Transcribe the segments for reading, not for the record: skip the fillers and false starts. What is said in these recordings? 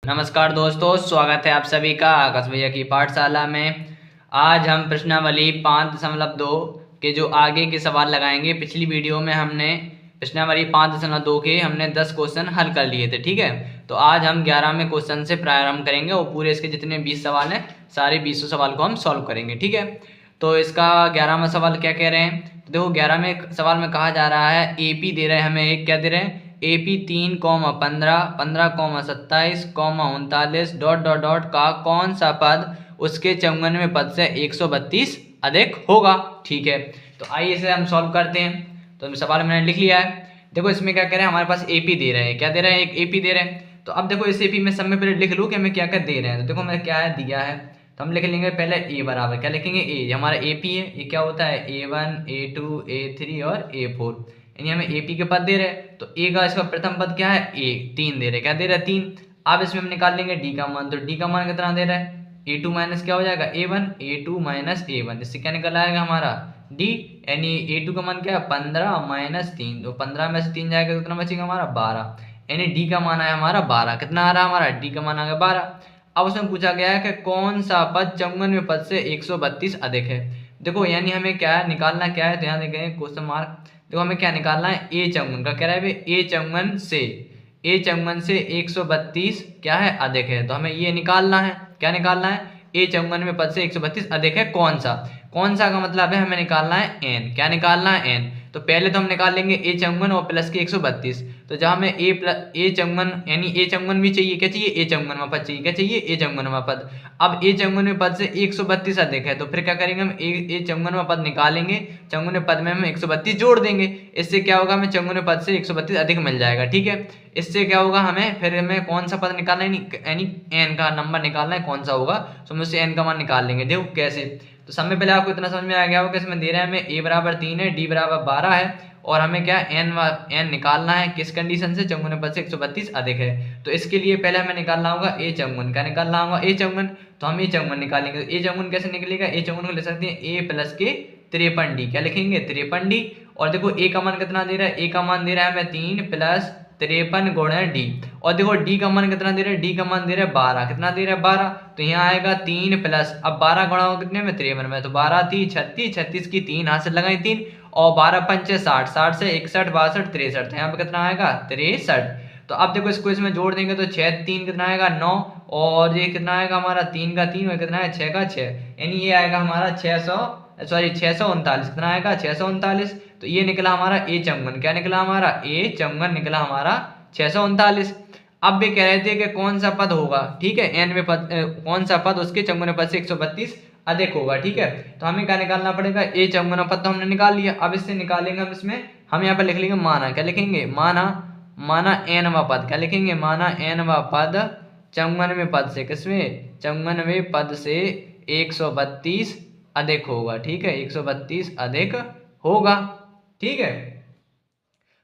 नमस्कार दोस्तों, स्वागत है आप सभी का आकाश भैया की पाठशाला में। आज हम प्रश्नावली 5.2 के जो आगे के सवाल लगाएंगे। पिछली वीडियो में हमने प्रश्नावली 5.2 के हमने 10 क्वेश्चन हल कर लिए थे, ठीक है। तो आज हम 11वें क्वेश्चन से प्रारंभ करेंगे और पूरे इसके जितने 20 सवाल हैं सारे 20 सवाल को हम सॉल्व करेंगे, ठीक है। तो इसका 11वां सवाल क्या कह रहे हैं, तो देखो 11वें सवाल में कहा जा रहा है AP दे रहे हैं हमें, एक क्या दे रहे हैं AP 3,15, 15,27, 39 डॉट डॉट डॉट का कौन सा पद उसके 94वें पद से 132 अधिक होगा, ठीक है। तो आइए इसे हम सॉल्व करते हैं। तो सवाल मैंने लिख लिया है। देखो इसमें क्या कह रहे हैं, हमारे पास AP दे रहे हैं, क्या दे रहे हैं, एक AP दे रहे हैं। तो अब देखो इस AP में सब में पहले लिख लूँ कि हमें क्या क्या दे रहे हैं। तो देखो मैं क्या है दिया है, तो हम लिख लेंगे पहले A बराबर, क्या लिखेंगे A, हमारा AP है, ये क्या होता है A1 A2 A3 और A4, यानी हमें AP के पद दे रहे हैं। तो A का इसका प्रथम पद क्या है A, 3 दे रहे, क्या दे रहे हैं 3। अब इसमें हम निकाल लेंगे D का मान, तो D का मान कितना दे रहा है A2 माइनस क्या हो जाएगा A1, A2 माइनस A1, इससे क्या निकल आएगा हमारा D, यानी A2 का मान क्या है 15 माइनस 3, तो 15 में से 3 जाएगा तो कितना बचेगा हमारा 12, यानी D का मान है हमारा 12। कितना आ रहा है हमारा D का मान आ गया 12। अब उसमें पूछा गया है कि कौन सा पद 54वें पद से 132 अधिक है। देखो यानी हमें क्या है निकालना, क्या है, तो यहाँ देखें क्वेश्चन मार्क। देखो हमें क्या निकालना है, A 54 का, कह रहा है A 54 से 132 क्या है अधिक है। तो हमें ये निकालना है, क्या निकालना है, A 54वें पद से 132 अधिक है कौन सा। कौन सा का मतलब है हमें निकालना है N, क्या निकालना है N। तो पहले तो हम निकाल लेंगे A 54 और प्लस के 132। तो जहाँ हमें A 54 यानी A 54 भी चाहिए, क्या चाहिए A 54वां पद चाहिए, क्या चाहिए A 54वां पद। अब A 54वें पद से 132 अधिक है, तो फिर क्या करेंगे हम A 54वां पद निकालेंगे, 54वें पद में हम 132 जोड़ देंगे। इससे क्या होगा, हमें 54वें पद से 132 अधिक मिल जाएगा, ठीक है। इससे क्या होगा, हमें फिर हमें कौन सा पद निकालना है, यानी N का नंबर निकालना है कौन सा होगा। तो हम उससे N का मान निकाल लेंगे। देखो कैसे, तो सब में पहले आपको इतना समझ में आ गया होगा कि इसमें दे रहे हैं हमें A बराबर 3 है, D बराबर 12 है, और हमें क्या N निकालना है किस कंडीशन से, 54वें पद से 132 अधिक है। तो इसके लिए पहले हमें निकालना होगा A 54, क्या निकालना होगा A 54। तो हम A 54 निकालेंगे, तो A 54 कैसे निकलेगा, A 54 को ले सकते हैं A प्लस के 53D, क्या लिखेंगे 53D। और देखो A का मान कितना दे रहा है, A का मान दे रहा है हमें 3 प्लस 53 गुणा D। और देखो D का मान कितना दे रहा है, D का मान दे रहा है 12, कितना दे रहा है 12। तो यहाँ आएगा 3 प्लस, अब 12 गुणा हो कितने में 53 में, तो 12 3 36, 36 की 3 हाथ से लगाई 3, और 12 पंचे 60, 60 से 61 62 63, तो यहाँ पे कितना आएगा 63। तो अब देखो इसको इसमें जोड़ देंगे तो 6 3 कितना आएगा 9, और ये कितना आएगा हमारा 3 का 3 और कितना है 6 का 6, यानी ये आएगा हमारा 639, कितना आएगा 639। तो ये निकला हमारा A 54, क्या निकला हमारा A 54 निकला हमारा 639। अब भी कह रहे थे कि कौन सा पद होगा, ठीक है, N में पद कौन सा पद उसके 54वें पद से 132 अधिक होगा, ठीक है। तो हमें क्या निकालना पड़ेगा, A 54वां पद तो हमने निकाल लिया। अब इससे निकालेंगे हम, इसमें हम यहाँ पर लिख लेंगे माना, क्या लिखेंगे माना Nवां पद, क्या लिखेंगे माना Nवां पद 54वें पद से, किसमें 54वें पद से 132 अधिक होगा, ठीक है, 132 अधिक होगा, ठीक है।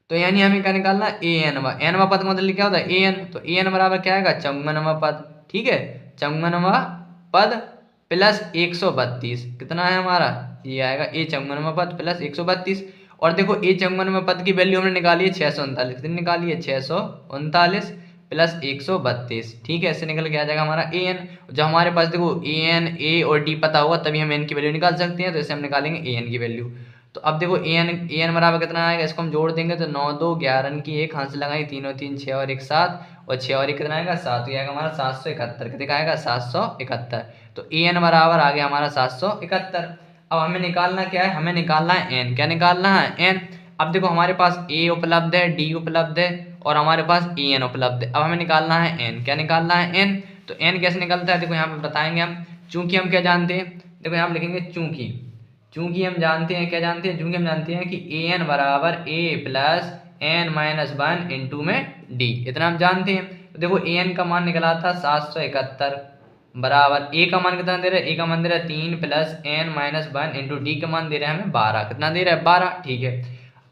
तो यानी हमें क्या निकालना एनवा पद का मतलब क्या होता है एन, तो एन बराबर क्या आएगा 54वां पद, ठीक है, 54वां पद प्लस 132, कितना है हमारा ये आएगा A 54वां पद प्लस 132। और देखो A 54वां पद की वैल्यू हमने निकाली है 639, कितनी निकाली है 639 प्लस 132, ठीक है। इससे निकल के आ जाएगा हमारा AN। जब हमारे पास देखो AN A और D पता होगा तभी हम N की वैल्यू निकाल सकते हैं, तो इससे हम निकालेंगे AN की वैल्यू। तो अब देखो AN बराबर कितना आएगा, इसको हम जोड़ देंगे तो 9 2 11 की 1 हाथ से लगाई, 3 और 3 6 और 1 7, और 6 और 1 कितना आएगा 7, तो ये आएगा हमारा 771, कितना आएगा 771। तो AN बराबर आ गया हमारा 771। अब हमें निकालना क्या है, हमें निकालना है N, क्या निकालना है N। अब देखो हमारे पास A उपलब्ध है, D उपलब्ध है, और हमारे पास AN उपलब्ध है। अब हमें निकालना है N, क्या निकालना है N। तो N कैसे निकलता है, देखो यहाँ पे बताएंगे हम। चूंकि हम क्या जानते हैं, देखो यहाँ पे लिखेंगे चूंकि हम जानते हैं, क्या जानते हैं, चूंकि हम जानते हैं कि AN बराबर A plus N minus 1 into में D, इतना हम जानते हैं। तो देखो AN का मान निकला था 771 बराबर A का मान कितना दे रहा है, A का मान दे रहा है 3 plus N minus 1 into D का मान दे रहा है हमें 12, कितना दे रहा है 12, ठीक है।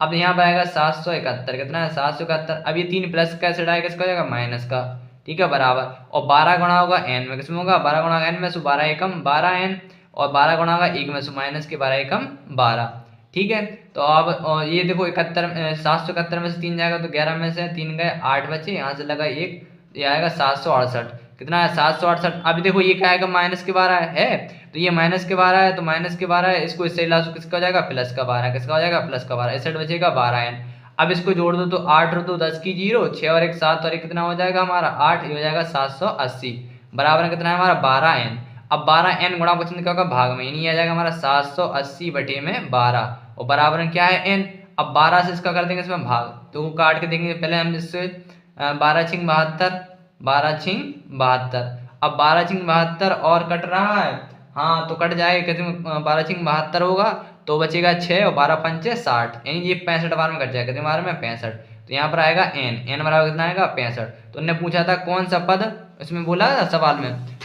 अब यहाँ पर आएगा 771, कितना है 771। अब ये 3 प्लस का साइड आएगा, इसका हो जाएगा माइनस का, ठीक है, बराबर, और 12 गुणा होगा N में, किसमें होगा 12 गुणा N में, सो 12 एकम 12N, और 12 गुणा होगा 1 में से माइनस के 12 एकम 12, ठीक है। तो अब ये देखो 771 में से 3 जाएगा तो 11 में से 3 गए 8 बचे, यहाँ से लगा 1, ये आएगा 768, कितना है 768। अभी देखो ये क्या आएगा माइनस के 12 है, तो ये माइनस के 12 है, तो माइनस के 12 है, इसको इससे लाओ किसका हो जाएगा प्लस का 12, किसका हो जाएगा प्लस का 12, इस साइड बचेगा 12n। अब इसको जोड़ दो तो 8 और 2 10 की 0, 6 और 1 7 और 1 कितना हो जाएगा हमारा 8, ये हो जाएगा 780 बराबर कितना है हमारा 12n। अब 12n गुणा क्वेश्चन क्या होगा भाग में, यानी आ जाएगा हमारा 780 बटे में 12 और बराबर में क्या है n। अब 12 से इसका कर देंगे इसमें भाग, तो काट के देंगे पहले हम इससे 12 छिंग 72, 12 छिंग 72। अब 12 छिंग 72 और कट रहा है, हाँ तो कट जाएगा, कहते 12 छिंग 72 होगा तो बचेगा 6 और 12 पंचे 60, यानी ये 65 बार में कट जाएगा, कितने बार में 65। तो यहाँ पर आएगा n बराबर कितना आएगा 65। तो उन्होंने पूछा था कौन सा पद, इसमें बोला था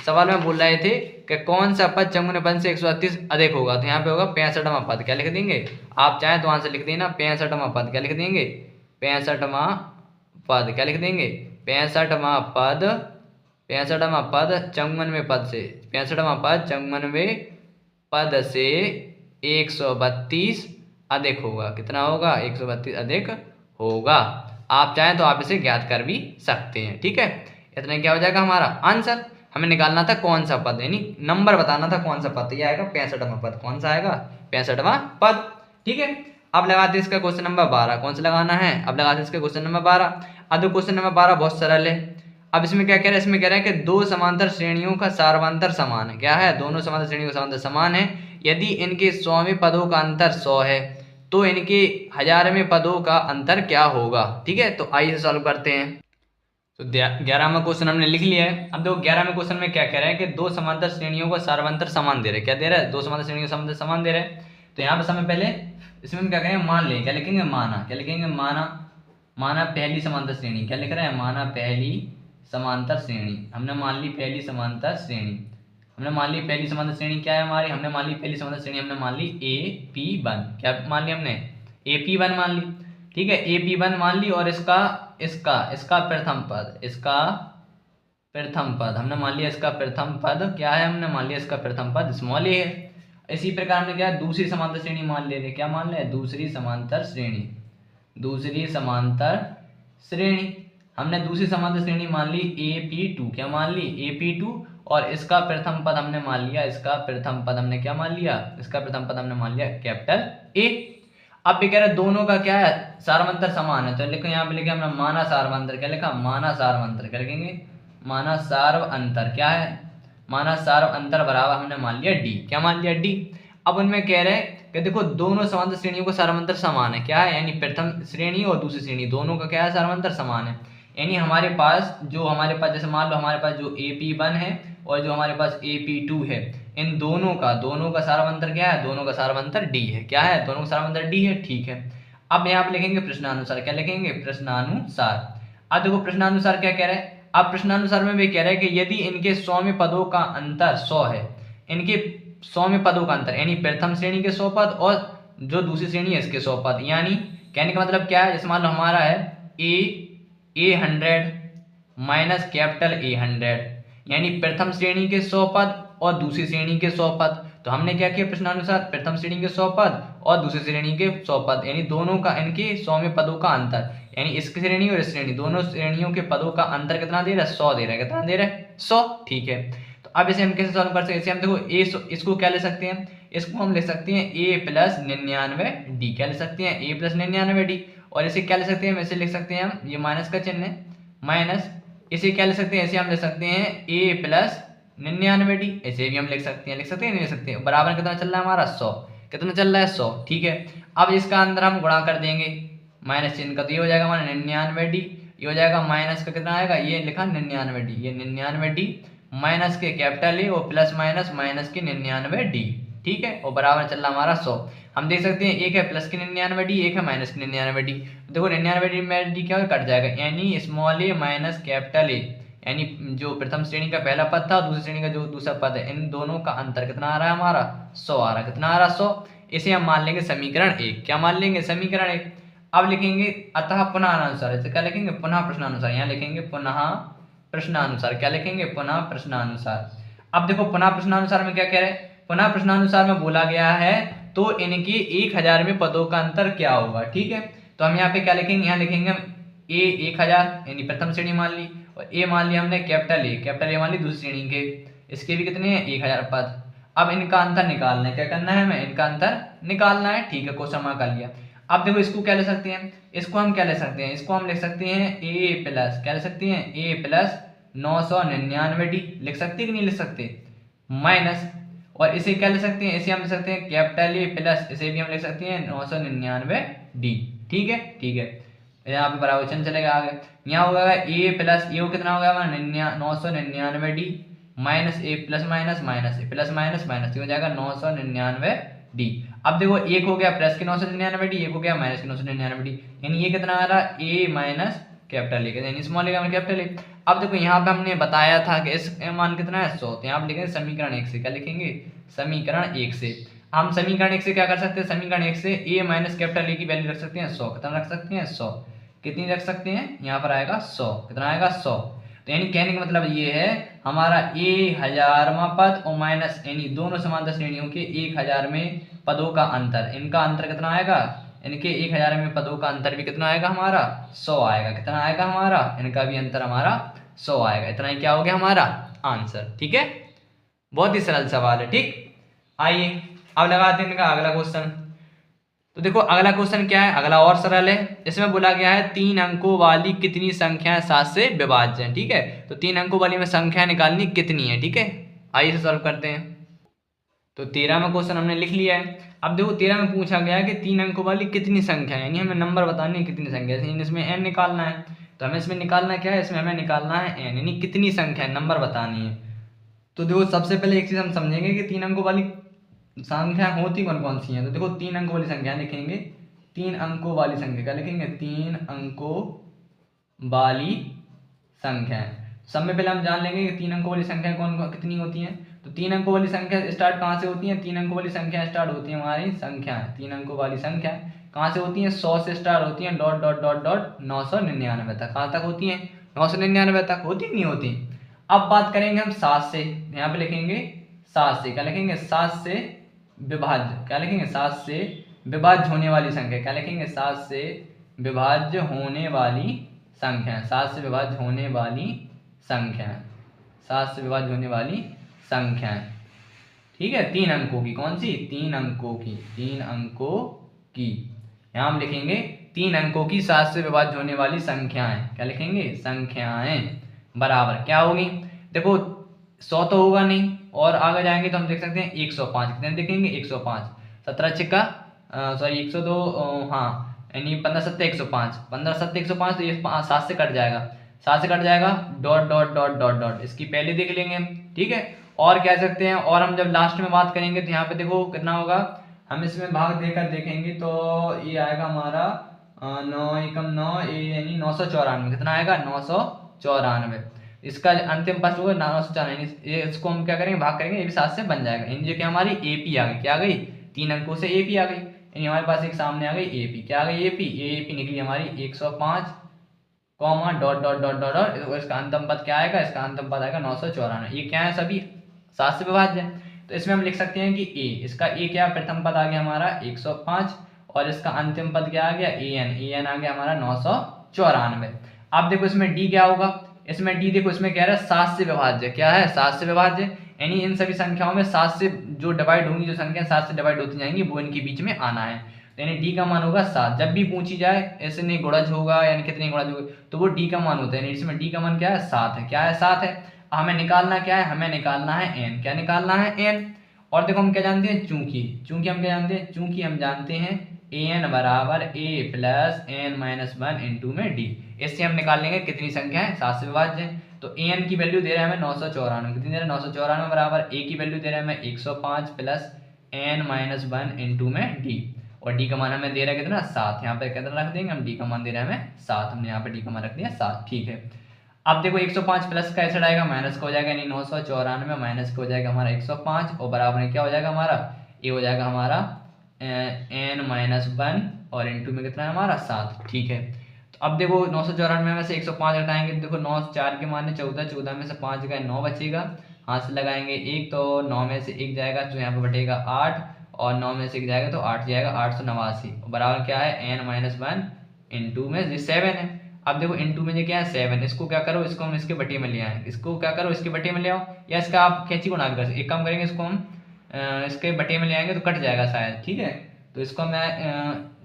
सवाल में बोल रहे थे कि कौन सा पद चंगुन पद से 138 अधिक होगा, तो यहाँ पे होगा 65वां पद। क्या लिख देंगे, आप चाहें तो आंसर लिख देना 65वां पद। क्या लिख देंगे 65वां पद, क्या लिख देंगे 65वां पद, 65वां पद चंगुनवे पद से, 65वां पद चंगुनवे पद से 132 अधिक होगा। कितना होगा 132 अधिक होगा। आप चाहें तो आप इसे ज्ञात कर भी सकते हैं, ठीक है। इतना क्या हो जाएगा हमारा आंसर। हमें निकालना था कौन सा पद, यानी नंबर बताना था कौन सा पद, ये आएगा 65वां पद। कौन सा आएगा 65वां पद, ठीक है। अब लगाते हैं इसका क्वेश्चन नंबर 12, कौन सा लगाना है, अब लगाते हैं इसका क्वेश्चन नंबर 12। अब क्वेश्चन नंबर 12 बहुत सरल है। अब इसमें क्या कह रहा है, इसमें कह रहा है कि दो समांतर श्रेणियों का सार्वंतर समान है। क्या है, दोनों समांतर श्रेणियों का सार्वंतर समान है यदि इनके 100वें पदों का अंतर 100 है तो इनके 1000वें पदों का अंतर क्या होगा, ठीक है। तो आइए सॉल्व करते हैं। तो 11वां क्वेश्चन हमने लिख लिया है। अब देखो 11वें क्वेश्चन में क्या कह रहा है कि दो समांतर श्रेणियों का सार्वंतर समान दे रहे हैं। क्या दे रहा है, दो समांतर श्रेणियों का सार्वंतर समान दे रहे हैं। तो यहाँ पर हमें पहले इसमें हम क्या करेंगे, मान लें, क्या लिखेंगे माना, क्या लिखेंगे माना पहली समांतर श्रेणी। क्या लिख रहा है, माना पहली समांतर श्रेणी। हमने मान ली पहली समांतर श्रेणी, हमने मान ली पहली समांतर श्रेणी क्या है हमारी, हमने मान ली पहली समांतर श्रेणी, हमने मान ली AP1। क्या मान ली हमने, AP1 मान ली, ठीक है। AP1 मान ली और इसका प्रथम पद हमने मान लिया, इसका प्रथम पद क्या है, हमने मान लिया इसका प्रथम पद स्मॉल a है। इसी प्रकार हमने क्या दूसरी समांतर श्रेणी मान ले रहे, क्या मान ले, दूसरी समांतर श्रेणी हमने दूसरी समांतर श्रेणी मान ली AP2। क्या मान ली AP2 और इसका प्रथम पद हमने मान लिया, इसका प्रथम पद हमने क्या मान लिया, इसका प्रथम पद हमने मान लिया कैपिटल A। अब भी कह रहे दोनों का क्या है सार्वंतर समान है, तो लिखो यहाँ पे लिखे हमने माना सार्वंतर। क्या लिखा, माना सार्वंतर। क्या लिखेंगे, माना सार्व अंतर। क्या है, माना सार्व अंतर बराबर हमने मान लिया D। क्या मान लिया D। अब उनमें कह रहे हैं कि देखो दोनों समांतर श्रेणियों को सार्वंतर समान है। क्या है, यानी प्रथम श्रेणी और दूसरी श्रेणी दोनों का क्या है सार्वंतर समान है। यानी हमारे पास जैसे मान लो हमारे पास जो AP1 है और जो हमारे पास AP2 है, इन दोनों का सार्वंतर क्या है, दोनों का सार्वंतर D है। क्या है, दोनों का सार्वंतर D है, ठीक है। अब यहाँ पे लिखेंगे प्रश्नानुसार। क्या लिखेंगे, प्रश्नानुसार। अब देखो प्रश्नानुसार क्या कह रहा है, अब प्रश्नानुसार में भी कह रहा है कि यदि इनके 100वें पदों का अंतर 100 है, इनके 100वें पदों का अंतर यानी प्रथम श्रेणी के 100 पद और जो दूसरी श्रेणी है इसके 100 पद, यानी कहने का मतलब क्या है, जैसे मान लो हमारा है A100 माइनस कैपिटल A100, यानी प्रथम श्रेणी के 100 पद और दूसरी श्रेणी के 100 पद। तो हमने क्या किया प्रश्नानुसार, प्रथम श्रेणी के 100 पद और दूसरी श्रेणी के 100 पद, यानी दोनों का इनके 100वें पदों का अंतर, यानी इस श्रेणी और इस श्रेणी दोनों श्रेणियों के पदों का अंतर कितना दे रहा है, 100 दे रहा है। कितना दे रहा है, 100, ठीक है। तो अब इसे हम कैसे सॉल्व कर सकते हैं, इसे हम देखो इसको क्या ले सकते हैं, इसको हम ले सकते हैं A प्लस 99D। क्या ले सकते हैं, A प्लस 99D। और इसे क्या ले सकते हैं, इसे लिख सकते हैं हम, ये माइनस का चिन्ह है माइनस, इसे क्या ले सकते हैं, इसे हम ले सकते हैं A प्लस 99D। ऐसे भी हम लिख सकते हैं, नहीं लिख सकते। बराबर कितना चल रहा है हमारा 100, कितना चल रहा है 100, ठीक है। अब इसका अंदर हम गुणा कर देंगे माइनस चिन्ह का, तो ये हो जाएगा हमारा 99D, ये हो जाएगा माइनस का कितना आएगा, ये लिखा 99D, ये 99D माइनस के कैपिटल A और प्लस माइनस के 99D, ठीक है। और बराबर चल रहा हमारा 100। हम देख सकते हैं एक है प्लस के 99D, एक है माइनस के 99D। देखो 99D में D क्या कट जाएगा, यानी small a minus capital A, यानी जो प्रथम श्रेणी का पहला पद था और दूसरी श्रेणी का जो दूसरा पद है, इन दोनों का अंतर कितना आ रहा है हमारा 100 आ रहा है। कितना आ रहा है 100। इसे हम मान लेंगे समीकरण 1। क्या मान लेंगे, समीकरण 1। अब लिखेंगे अतः पुनः अनुसार, इसे क्या लिखेंगे, पुनः प्रश्नानुसार। यहाँ लिखेंगे पुनः प्रश्नानुसार। क्या लिखेंगे, पुनः प्रश्नानुसार। अब देखो पुनः प्रश्नानुसार में क्या कह रहे हैं, पुनः प्रश्नानुसार में बोला गया है तो इनके 1000वें पदों का अंतर क्या होगा, ठीक है। तो हम यहाँ पे क्या लिखेंगे, यहाँ लिखेंगे हम A 1000 यानी प्रथम श्रेणी मान ली, और ए मान लिया हमने कैपिटल ए मान ली दूसरी श्रेणी के, इसके भी कितने हैं 1000 पद। अब इनका अंतर निकालना है, क्या करना है हमें, इनका अंतर निकालना है। ठीक है, क्वेश्चन मार्क कर लिया। अब देखो इसको क्या ले सकते हैं, इसको हम क्या ले सकते हैं, इसको हम लिख सकते हैं ए प्लस, क्या लिख सकते हैं ए प्लस 999 लिख सकते कि नहीं लिख सकते, माइनस, और इसे क्या ले सकते हैं, इसे हम लिख सकते हैं कैपिटल ए प्लस, इसे भी हम लिख सकते हैं 999 ठीक है। ठीक है, यहाँ पे बराबर चिन्ह चलेगा आगे, यहाँ होगा ए प्लस ए कितना होगा 999 माइनस ए प्लस माइनस माइनस ए प्लस माइनस माइनस हो जाएगा 999 अब देखो एक हो गया प्लस के 999 एक हो गया माइनस के 999 यानी ये कितना आ रहा ए माइनस कैपिटल ए यानी स्मॉल ए कैपिटल ए। अब देखो यहाँ पे हमने बताया था कि इस मान कितना है 100, तो यहाँ पे लिखेंगे समीकरण 1 से, क्या लिखेंगे समीकरण 1 से। हम समीकरण 1 से क्या कर सकते हैं, समीकरण 1 से ए माइनस कैपिटल ए की वैल्यू रख सकते हैं 100, कितना रख सकते हैं 100, कितनी रख सकते हैं यहाँ पर आएगा 100, कितना आएगा 100। तो यानी कहने का मतलब ये है हमारा ए 1000वां पद और माइनस यानी दोनों समांतर श्रेणियों के 1000 में पदों का अंतर, इनका अंतर कितना आएगा, इनके 1000 में पदों का अंतर भी कितना आएगा हमारा 100 आएगा, कितना आएगा हमारा, इनका भी अंतर हमारा 100 आएगा। इतना ही क्या हो गया हमारा आंसर। ठीक है, बहुत ही सरल सवाल है। ठीक, आइए अब लगाते हैं इनका अगला क्वेश्चन। तो देखो अगला क्वेश्चन क्या है, अगला और सरल है। इसमें बोला गया है 3 अंकों वाली कितनी संख्याएं 7 से विभाज्य हैं। ठीक है, तो 3 अंकों वाली में संख्या निकालनी कितनी है। ठीक है, आइए इसे सॉल्व करते हैं। तो 13 में क्वेश्चन हमने लिख लिया है। अब देखो 13 में पूछा गया है कि 3 अंकों वाली कितनी संख्या है, यानी हमें नंबर बतानी है कितनी संख्या है, इसमें n निकालना है। तो हमें इसमें निकालना क्या है, इसमें हमें निकालना है n, यानी कितनी संख्या है नंबर बतानी है। तो देखो सबसे पहले एक चीज हम समझेंगे कि 3 अंकों वाली संख्या होती कौन कौन सी हैं। तो देखो 3 अंकों वाली संख्या लिखेंगे, 3 अंकों वाली संख्या क्या लिखेंगे, 3 अंकों वाली संख्या। सब में पहले हम जान लेंगे कि 3 अंकों वाली संख्या कौन कितनी होती हैं। तो 3 अंकों वाली संख्या स्टार्ट कहाँ से होती है, 3 अंकों वाली संख्या स्टार्ट होती है हमारी संख्या, 3 अंकों वाली संख्या कहाँ से होती है, 100 से स्टार्ट होती है डॉट डॉट डॉट डॉट 999 तक। कहाँ तक होती है, 999 तक होती नहीं होती। अब बात करेंगे हम 7 से, यहाँ पे लिखेंगे 7 से, क्या लिखेंगे 7 से विभाज्य, क्या लिखेंगे 7 से विभाज्य होने वाली संख्या, क्या लिखेंगे 7 से विभाज्य होने वाली संख्या, 7 से विभाज्य होने वाली संख्या, 7 से विभाज्य होने वाली संख्याएं। ठीक है, 3 अंकों की, कौन सी 3 अंकों की, 3 अंकों की, यहाँ हम लिखेंगे 3 अंकों की 7 से विभाज्य होने वाली संख्याएं, क्या लिखेंगे संख्याएं बराबर क्या होगी। देखो 100 तो होगा नहीं, और आगे जाएंगे तो हम देख सकते हैं 105, कितने देखेंगे 105, 17 छिक्का सॉरी 102 हाँ यानी 15 7 105, 15 7 105, तो ये 7 से कट जाएगा, 7 से कट जाएगा dot dot dot dot dot, इसकी पहले देख लेंगे हम। ठीक है, और कह सकते हैं, और हम जब लास्ट में बात करेंगे तो यहाँ पे देखो कितना होगा, हम इसमें भाग देकर देखेंगे तो ये आएगा हमारा 9 एकम 9 यानी 994, कितना आएगा 994, इसका अंतिम पद होगा 994, इसको हम क्या करेंगे भाग करेंगे, ये भी 7 से बन जाएगा। यानी जो कि हमारी एपी आ गई, क्या आ गई 3 अंकों से एपी आ गई, यानी हमारे पास एक सामने आ गई एपी, क्या आ गई एपी निकली हमारी 105 comma dot dot dot dot dot, इसका अंतिम पद क्या आएगा, इसका अंतिम पद आएगा 994। ये क्या है सभी 7 से विभाज्य है, तो इसमें हम लिख सकते हैं कि ए, इसका ए क्या प्रथम पद आ गया हमारा 105 और इसका अंतिम पद क्या आ गया एन आ गया हमारा 994। अब देखो इसमें डी क्या होगा, इसमें डी देखो इसमें कह रहा है 7 से विभाज्य, क्या है 7 से विभाज्य, यानी इन सभी संख्याओं में 7 से जो डिवाइड होंगी, जो संख्या 7 से डिवाइड होती जाएंगी वो इनके बीच में आना है, यानी डी का मान होगा 7। जब भी पूछी जाए ऐसे नहीं गुणज होगा यानी कितने गुणज होगा, तो वो डी का मान होता है, यानी इसमें डी का मान क्या है 7 है, क्या है 7 है। हमें निकालना क्या है, हमें निकालना है एन, क्या निकालना है एन। और देखो हम क्या जानते हैं, चूंकि हम क्या जानते हैं, चूंकि हम जानते हैं एन बराबर ए प्लस एन माइनस 1 इंटू में डी, इससे हम निकाल लेंगे कितनी संख्या है 7 से विभाज्य है। तो एन की वैल्यू दे रहा है हमें 994, कितनी दे रहा है 994 बराबर ए की वैल्यू दे रहा है हमें 105 प्लस एन माइनस 1 इंटू में डी, और डी का मान हमें दे रहा है कितना 7, यहाँ पे कितना रख देंगे हम, डी का मान दे रहा है हमें 7, हमने यहाँ पे डी का मान रख दिया 7। ठीक है, अब देखो 105 प्लस का ऐसा आएगा माइनस का हो जाएगा, यानी 994 माइनस का हो जाएगा हमारा 105 और बराबर में क्या हो जाएगा हमारा, ये हो जाएगा हमारा एन माइनस 1 और इंटू में कितना है हमारा 7। ठीक है, तो अब देखो 994 में से 105 घटाएंगे, देखो 9 4 के मान 14, 14 में से 5 गए 9 बचेगा, हाथ से लगाएंगे 1, तो 9 में से 1 जाएगा तो यहाँ पे बटेगा 8 और 9 में से 1 जाएगा तो 8 जाएगा 889, बराबर क्या है एन माइनस 1 इंटू में 7 है। अब देखो इनटू में ये क्या है 7, इसको क्या करो, इसको हम इसके बटे में ले आए, इसको क्या करो इसके बटे में ले आओ, या इसका आप कैंची गुणा कर सकते, एक काम करेंगे इसको हम इसके बटे में ले आएंगे तो कट जाएगा शायद, ठीक है। तो इसको मैं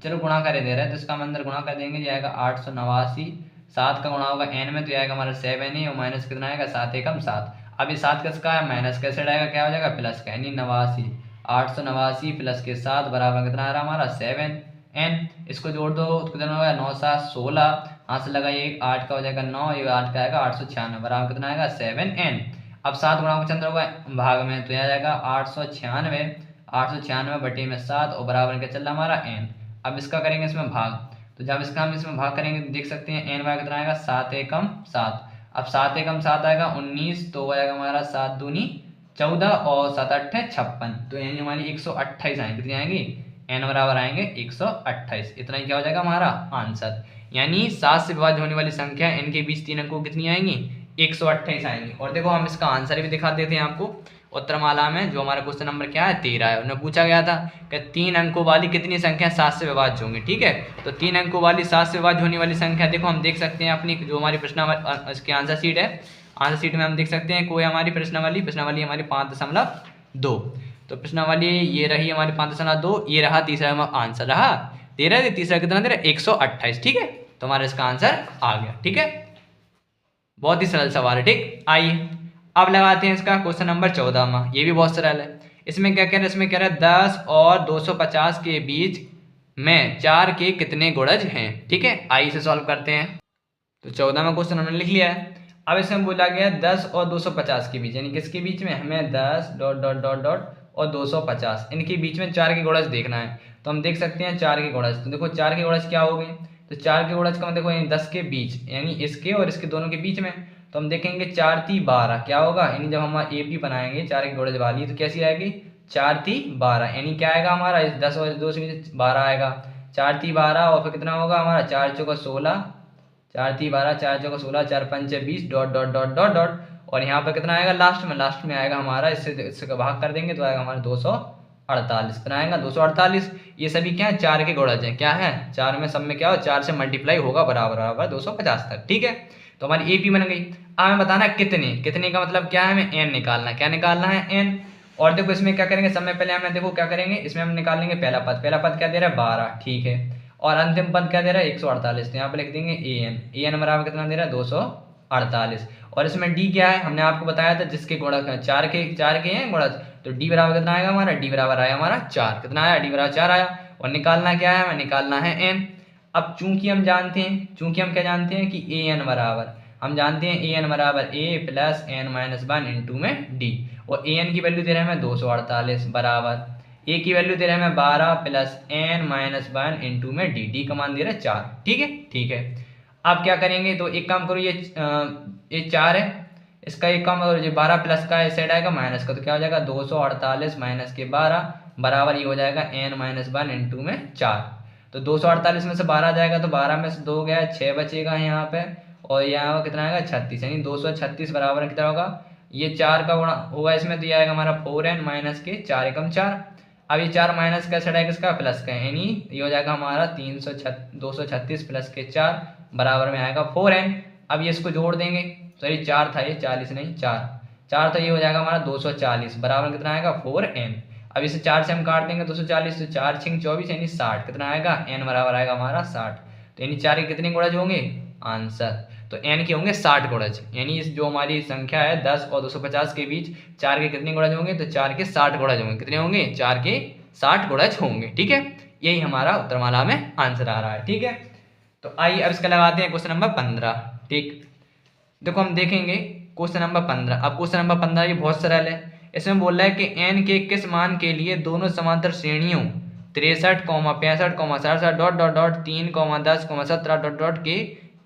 चलो गुणा करे दे रहा है तो इसका हम अंदर गुणा कर देंगे, जाएगा 889, 7 का गुणा होगा n में तो आएगा हमारा 7 ही, और माइनस कितना आएगा 7 एकम 7। अब ये 7 किसका है, माइनस कैसे आएगा, क्या हो जाएगा प्लस का, यानी 89, 889 प्लस के 7 बराबर कितना आ रहा हमारा 7n। इसको जोड़ दो तो कितना होगा 9 7 16, हाथ से लगाइए 8 का हो जाएगा 9, ये 8 का आएगा 896 बराबर कितना आएगा 7n। अब 7 गुणा को चंद्र होगा भाग में तो यह जाएगा 896, 896 बटे में 7 और बराबर क्या चल रहा हमारा n। अब इसका करेंगे इसमें भाग, तो जब इसका हम इसमें भाग करेंगे तो देख सकते हैं n बराबर कितना आएगा 7 एकम 7। अब 7 एकम 7 आएगा 19, तो हो जाएगा हमारा 7 दूनी 14 और 7 8 56, तो यानी हमारी 128 आएंगे, कितनी आएंगी n बराबर आएंगे 128। इतना ही क्या हो जाएगा हमारा आंसर, यानी 7 से विभाज्य होने वाली संख्या n के बीच 3 अंकों कितनी आएंगी 128 आएंगी। और देखो हम इसका आंसर भी दिखा देते हैं आपको, उत्तरमाला में जो हमारा क्वेश्चन नंबर क्या है 13 है, उन्हें पूछा गया था कि 3 अंकों वाली कितनी संख्या 7 से विभाज्य होंगी, ठीक है। तो 3 अंकों वाली 7 से विभाज्य होने वाली संख्या देखो हम देख सकते हैं अपनी जो हमारी प्रश्न इसकी आंसर शीट है, आंसर शीट में हम देख सकते हैं कोई हमारी प्रश्नावली हमारी 5.2, तो प्रश्नावली ये रही हमारी 5.2, ये रहा तीसरा आंसर रहा 13, तीसरा कितना दे रहा 128, ठीक है। तो हमारा इसका आंसर आ गया, ठीक है, बहुत ही सरल सवाल है, ठीक। आइए अब लगाते हैं इसका क्वेश्चन नंबर 14, ये भी बहुत सरल है। इसमें क्या कह रहा है, इसमें कह रहा है 10 और 250 के बीच में 4 के कितने गुणज हैं, ठीक है। आइए इसे सॉल्व करते हैं। तो 14वां क्वेश्चन हमने लिख लिया है। अब इसमें बोला गया 10 और 250 के बीच, यानी किसके बीच में, हमें 10 डॉट डॉट डॉट डॉट और 250 इनके बीच में 4 के गुणज देखना है। तो हम देख सकते हैं 4 के गुणज, तो देखो 4 के गुणज क्या हो गए, तो 4 के गुणज का मतलब देखो 10 के बीच, यानी इसके और इसके दोनों के बीच में, तो हम देखेंगे 4 3 12 क्या होगा, यानी जब हम AP बनाएंगे 4 के गुणज वाली तो कैसी आएगी 4 3 12, यानी क्या आएगा हमारा 10 और 2 से 12 आएगा, 4 3 12 और फिर कितना होगा हमारा 4 चौका 16, 4 3 12 4 चौका 16 4 5 20 dot dot dot dot dot, और यहाँ पर कितना आएगा लास्ट में आएगा हमारा, इससे भाग कर देंगे तो आएगा हमारा 248, कितना आएगा 248। ये सभी क्या है 4 के गुणज हैं, क्या है 4 में सब में क्या हो 4 से मल्टीप्लाई होगा बराबर बराबर 250 तक, ठीक है। तो हमारी AP बन गई। अब हमें बताना है कितने का मतलब क्या है, हमें n निकालना है, क्या निकालना है n। और देखो इसमें क्या करेंगे, समय पहले हमें देखो क्या करेंगे, इसमें हम निकाल लेंगे पहला पद क्या दे रहा है 12, ठीक है, और अंतिम पद क्या दे रहा है 148, तो यहाँ पे लिख देंगे an बराबर कितना दे रहा है 248। और इसमें d क्या है, हमने आपको बताया था जिसके गुणक है 4 के हैं गुणज, तो d बराबर कितना आएगा हमारा, d बराबर आया हमारा 4, कितना आया d बराबर 4 आया। और निकालना क्या है, हमें निकालना है n। अब चूंकि हम क्या जानते हैं कि an बराबर, हम जानते हैं an बराबर a plus n minus 1 into में d, और an की वैल्यू दे रहे हैं हमें 248 बराबर a की वैल्यू दे रहे हैं हमें 12 प्लस n माइनस 1 इंटू में d का मान दे रहा है 4, ठीक है। अब क्या करेंगे, तो एक काम करो, ये 4 है, इसका एक काम करो, ये 12 प्लस का इस साइड आएगा माइनस का, तो क्या हो जाएगा 248 माइनस के 12 बराबर ये हो जाएगा n माइनस 1 इंटू में 4। तो 248 में से 12 जाएगा तो 12 में से 2 गया 6 बचेगा यहाँ पे, और यहाँ कितना आएगा 36, यानी 236 बराबर कितना होगा, ये 4 का गुणा होगा इसमें, तो ये आएगा हमारा 4n माइनस के 4 एकम 4। अब ये 4 माइनस का साइड आएगा इसका प्लस का, यानी ये हो जाएगा हमारा 236 प्लस के 4 बराबर में आएगा 4n। अब ये इसको जोड़ देंगे, सॉरी 4 था ये 40 नहीं 4 था, ये हो जाएगा हमारा 240 बराबर कितना आएगा 4n। अब इसे 4 से हम काट देंगे 240, तो 4 6 24 यानी 60, कितना आएगा n बराबर आएगा हमारा 60। तो यानी 4 के कितने गुणज होंगे, आंसर तो n के होंगे 60 गुणज, यानी इस जो हमारी संख्या है 10 और 250 के बीच 4 के कितने गुणज होंगे, तो 4 के 60 गुणज होंगे, कितने होंगे 4 के 60 गुणज होंगे, ठीक है। यही हमारा उत्तरमाला में आंसर आ रहा है, ठीक है। तो आइए अब इसका लगाते हैं क्वेश्चन नंबर 15, ठीक। देखो हम देखेंगे क्वेश्चन नंबर 15। अब क्वेश्चन नंबर 15 ये बहुत सरल है। इसमें बोल रहा है कि n के किस मान के लिए दोनों समांतर श्रेणियों 63, 65, 67 dot dot dot 3, 10, 17 dot dot के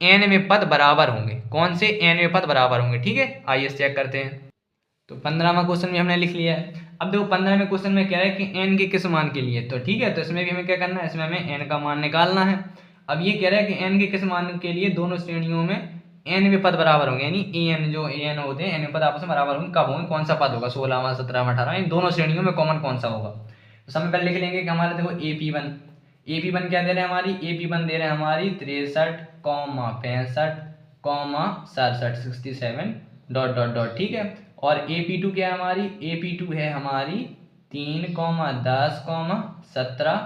n में पद बराबर होंगे, कौन से n में पद बराबर होंगे, ठीक है। आइए चेक करते हैं। तो 15वां क्वेश्चन भी हमने लिख लिया है। अब देखो 15वें क्वेश्चन में कह रहा है कि n के किस मान के लिए, तो ठीक है, तो इसमें भी हमें क्या करना है, इसमें हमें n का मान निकालना है। अब ये कह रहा है कि n के किस मान के लिए दोनों श्रेणियों में n में पद बराबर होंगे, यानी an जो an होते हैं n में पद आपस में बराबर होंगे, कब होंगे, कौन सा पद होगा 16वां 17वां 18वां, इन दोनों श्रेणियों में कॉमन कौन सा होगा। तो सबसे पहले लिख लेंगे कि हमारे देखो AP1 क्या दे रहे हैं, हमारी AP1 दे रहे हैं हमारी 63, comma 65 comma 67 67 dot dot dot, ठीक है। और AP2 क्या है हमारी, AP2 है हमारी 3 comma 10 comma 17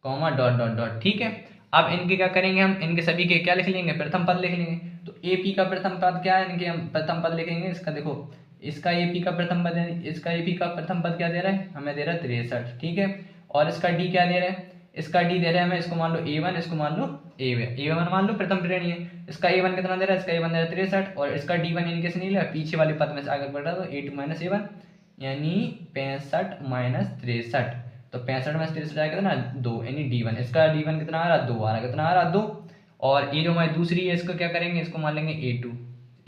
comma dot dot dot, ठीक है। अब इनके क्या करेंगे, हम इनके सभी के क्या लिख लेंगे, प्रथम पद लिख लेंगे। तो AP का प्रथम पद क्या है, इनके हम प्रथम पद लिखेंगे। इसका देखो, इसका AP का प्रथम पद है, इसका AP का प्रथम पद क्या दे रहा है, हमें दे रहा है 63, ठीक है। और इसका D क्या दे रहा है, इसका D दे रहा है हमें, इसको मान लो A1, इसको मान लो A1 मान लो प्रथम श्रेणी है। इसका A1 कितना दे रहा है, इसका A1 दे रहा है 63, और इसका D1 इनके से नहीं लिया, पीछे वाले पद में से आगे बढ़ रहा, तो A2 माइनस A1 यानी 65 माइनस 63, तो 65 में 63 आएगा कितना 2, यानी D1, इसका D1 कितना आ रहा 2 आ रहा, कितना आ रहा 2। और ये जो हमारी दूसरी है, इसको क्या करेंगे, इसको मान लेंगे A2,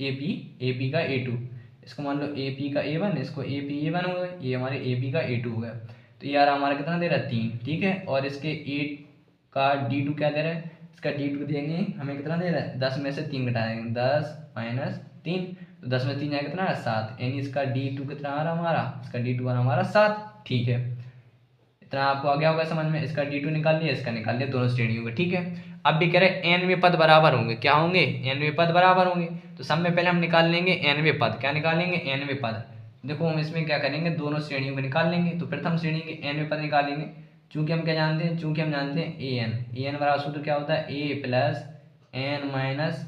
AP का A2, इसको मान लो AP का A1, इसको AP A1 हो गया, ये हमारे AP का A2 हो गया। तो ये यार हमारा कितना दे रहा है 3, ठीक है। और इसके 8 का D2 क्या दे रहा है, इसका D2 देंगे हमें कितना दे रहा है, 10 में से 3 घटा देंगे, 10 माइनस 3, तो 10 में 3 आएगा कितना है 7, यानी इसका D2 कितना आ रहा हमारा, इसका D2 आ रहा हमारा 7, ठीक है। इतना आपको आ गया होगा समझ में। इसका D2 निकाल लिया, इसका निकाल लिया, दोनों श्रेणियों का, ठीक है। अब भी कह रहे nवें पद बराबर होंगे, क्या होंगे, nवें पद बराबर होंगे। तो सब में पहले हम निकाल लेंगे nवें पद, क्या निकालेंगे, nवें पद। देखो हम इसमें क्या करेंगे, दोनों श्रेणियों को निकाल लेंगे। तो प्रथम श्रेणी के nवें पद निकालेंगे, चूंकि हम क्या जानते हैं, चूंकि हम जानते हैं an बराबर सूत्र क्या होता है, a plus n minus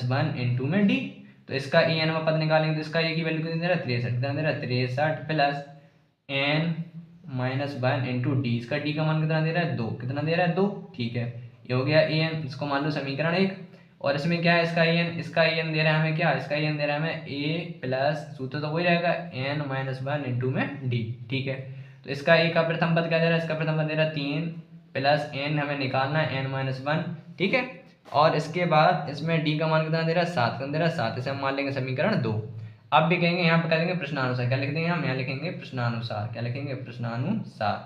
1 into में d। तो इसका an पद निकालेंगे, तो इसका a की वैल्यू कितनी दे रहा है 63, कितना दे रहा है 63 plus n minus 1 into D, इसका d का मान कितना दे रहा है 2, कितना दे रहा है 2, ठीक है। ये हो गया an, इसको मान लो समीकरण 1। और इसमें क्या है, इसका an दे रहा है हमें क्या, इसका an दे रहा है हमें a प्लस, सूत्र तो वही रहेगा n माइनस 1 इंटू में d, ठीक है। तो इसका a का प्रथम पद क्या दे रहा है, इसका प्रथम पद दे रहा है 3 प्लस n हमें निकालना है n माइनस 1, ठीक है। और इसके बाद इसमें d का मान कितना दे रहा है 7, कितना दे रहा है 7, इसे हम मान लेंगे समीकरण 2। अब भी कहेंगे यहाँ पर कह देंगे प्रश्नानुसार, क्या लिख देंगे हम, यहाँ लिखेंगे प्रश्नानुसार, क्या लिखेंगे प्रश्नानुसार।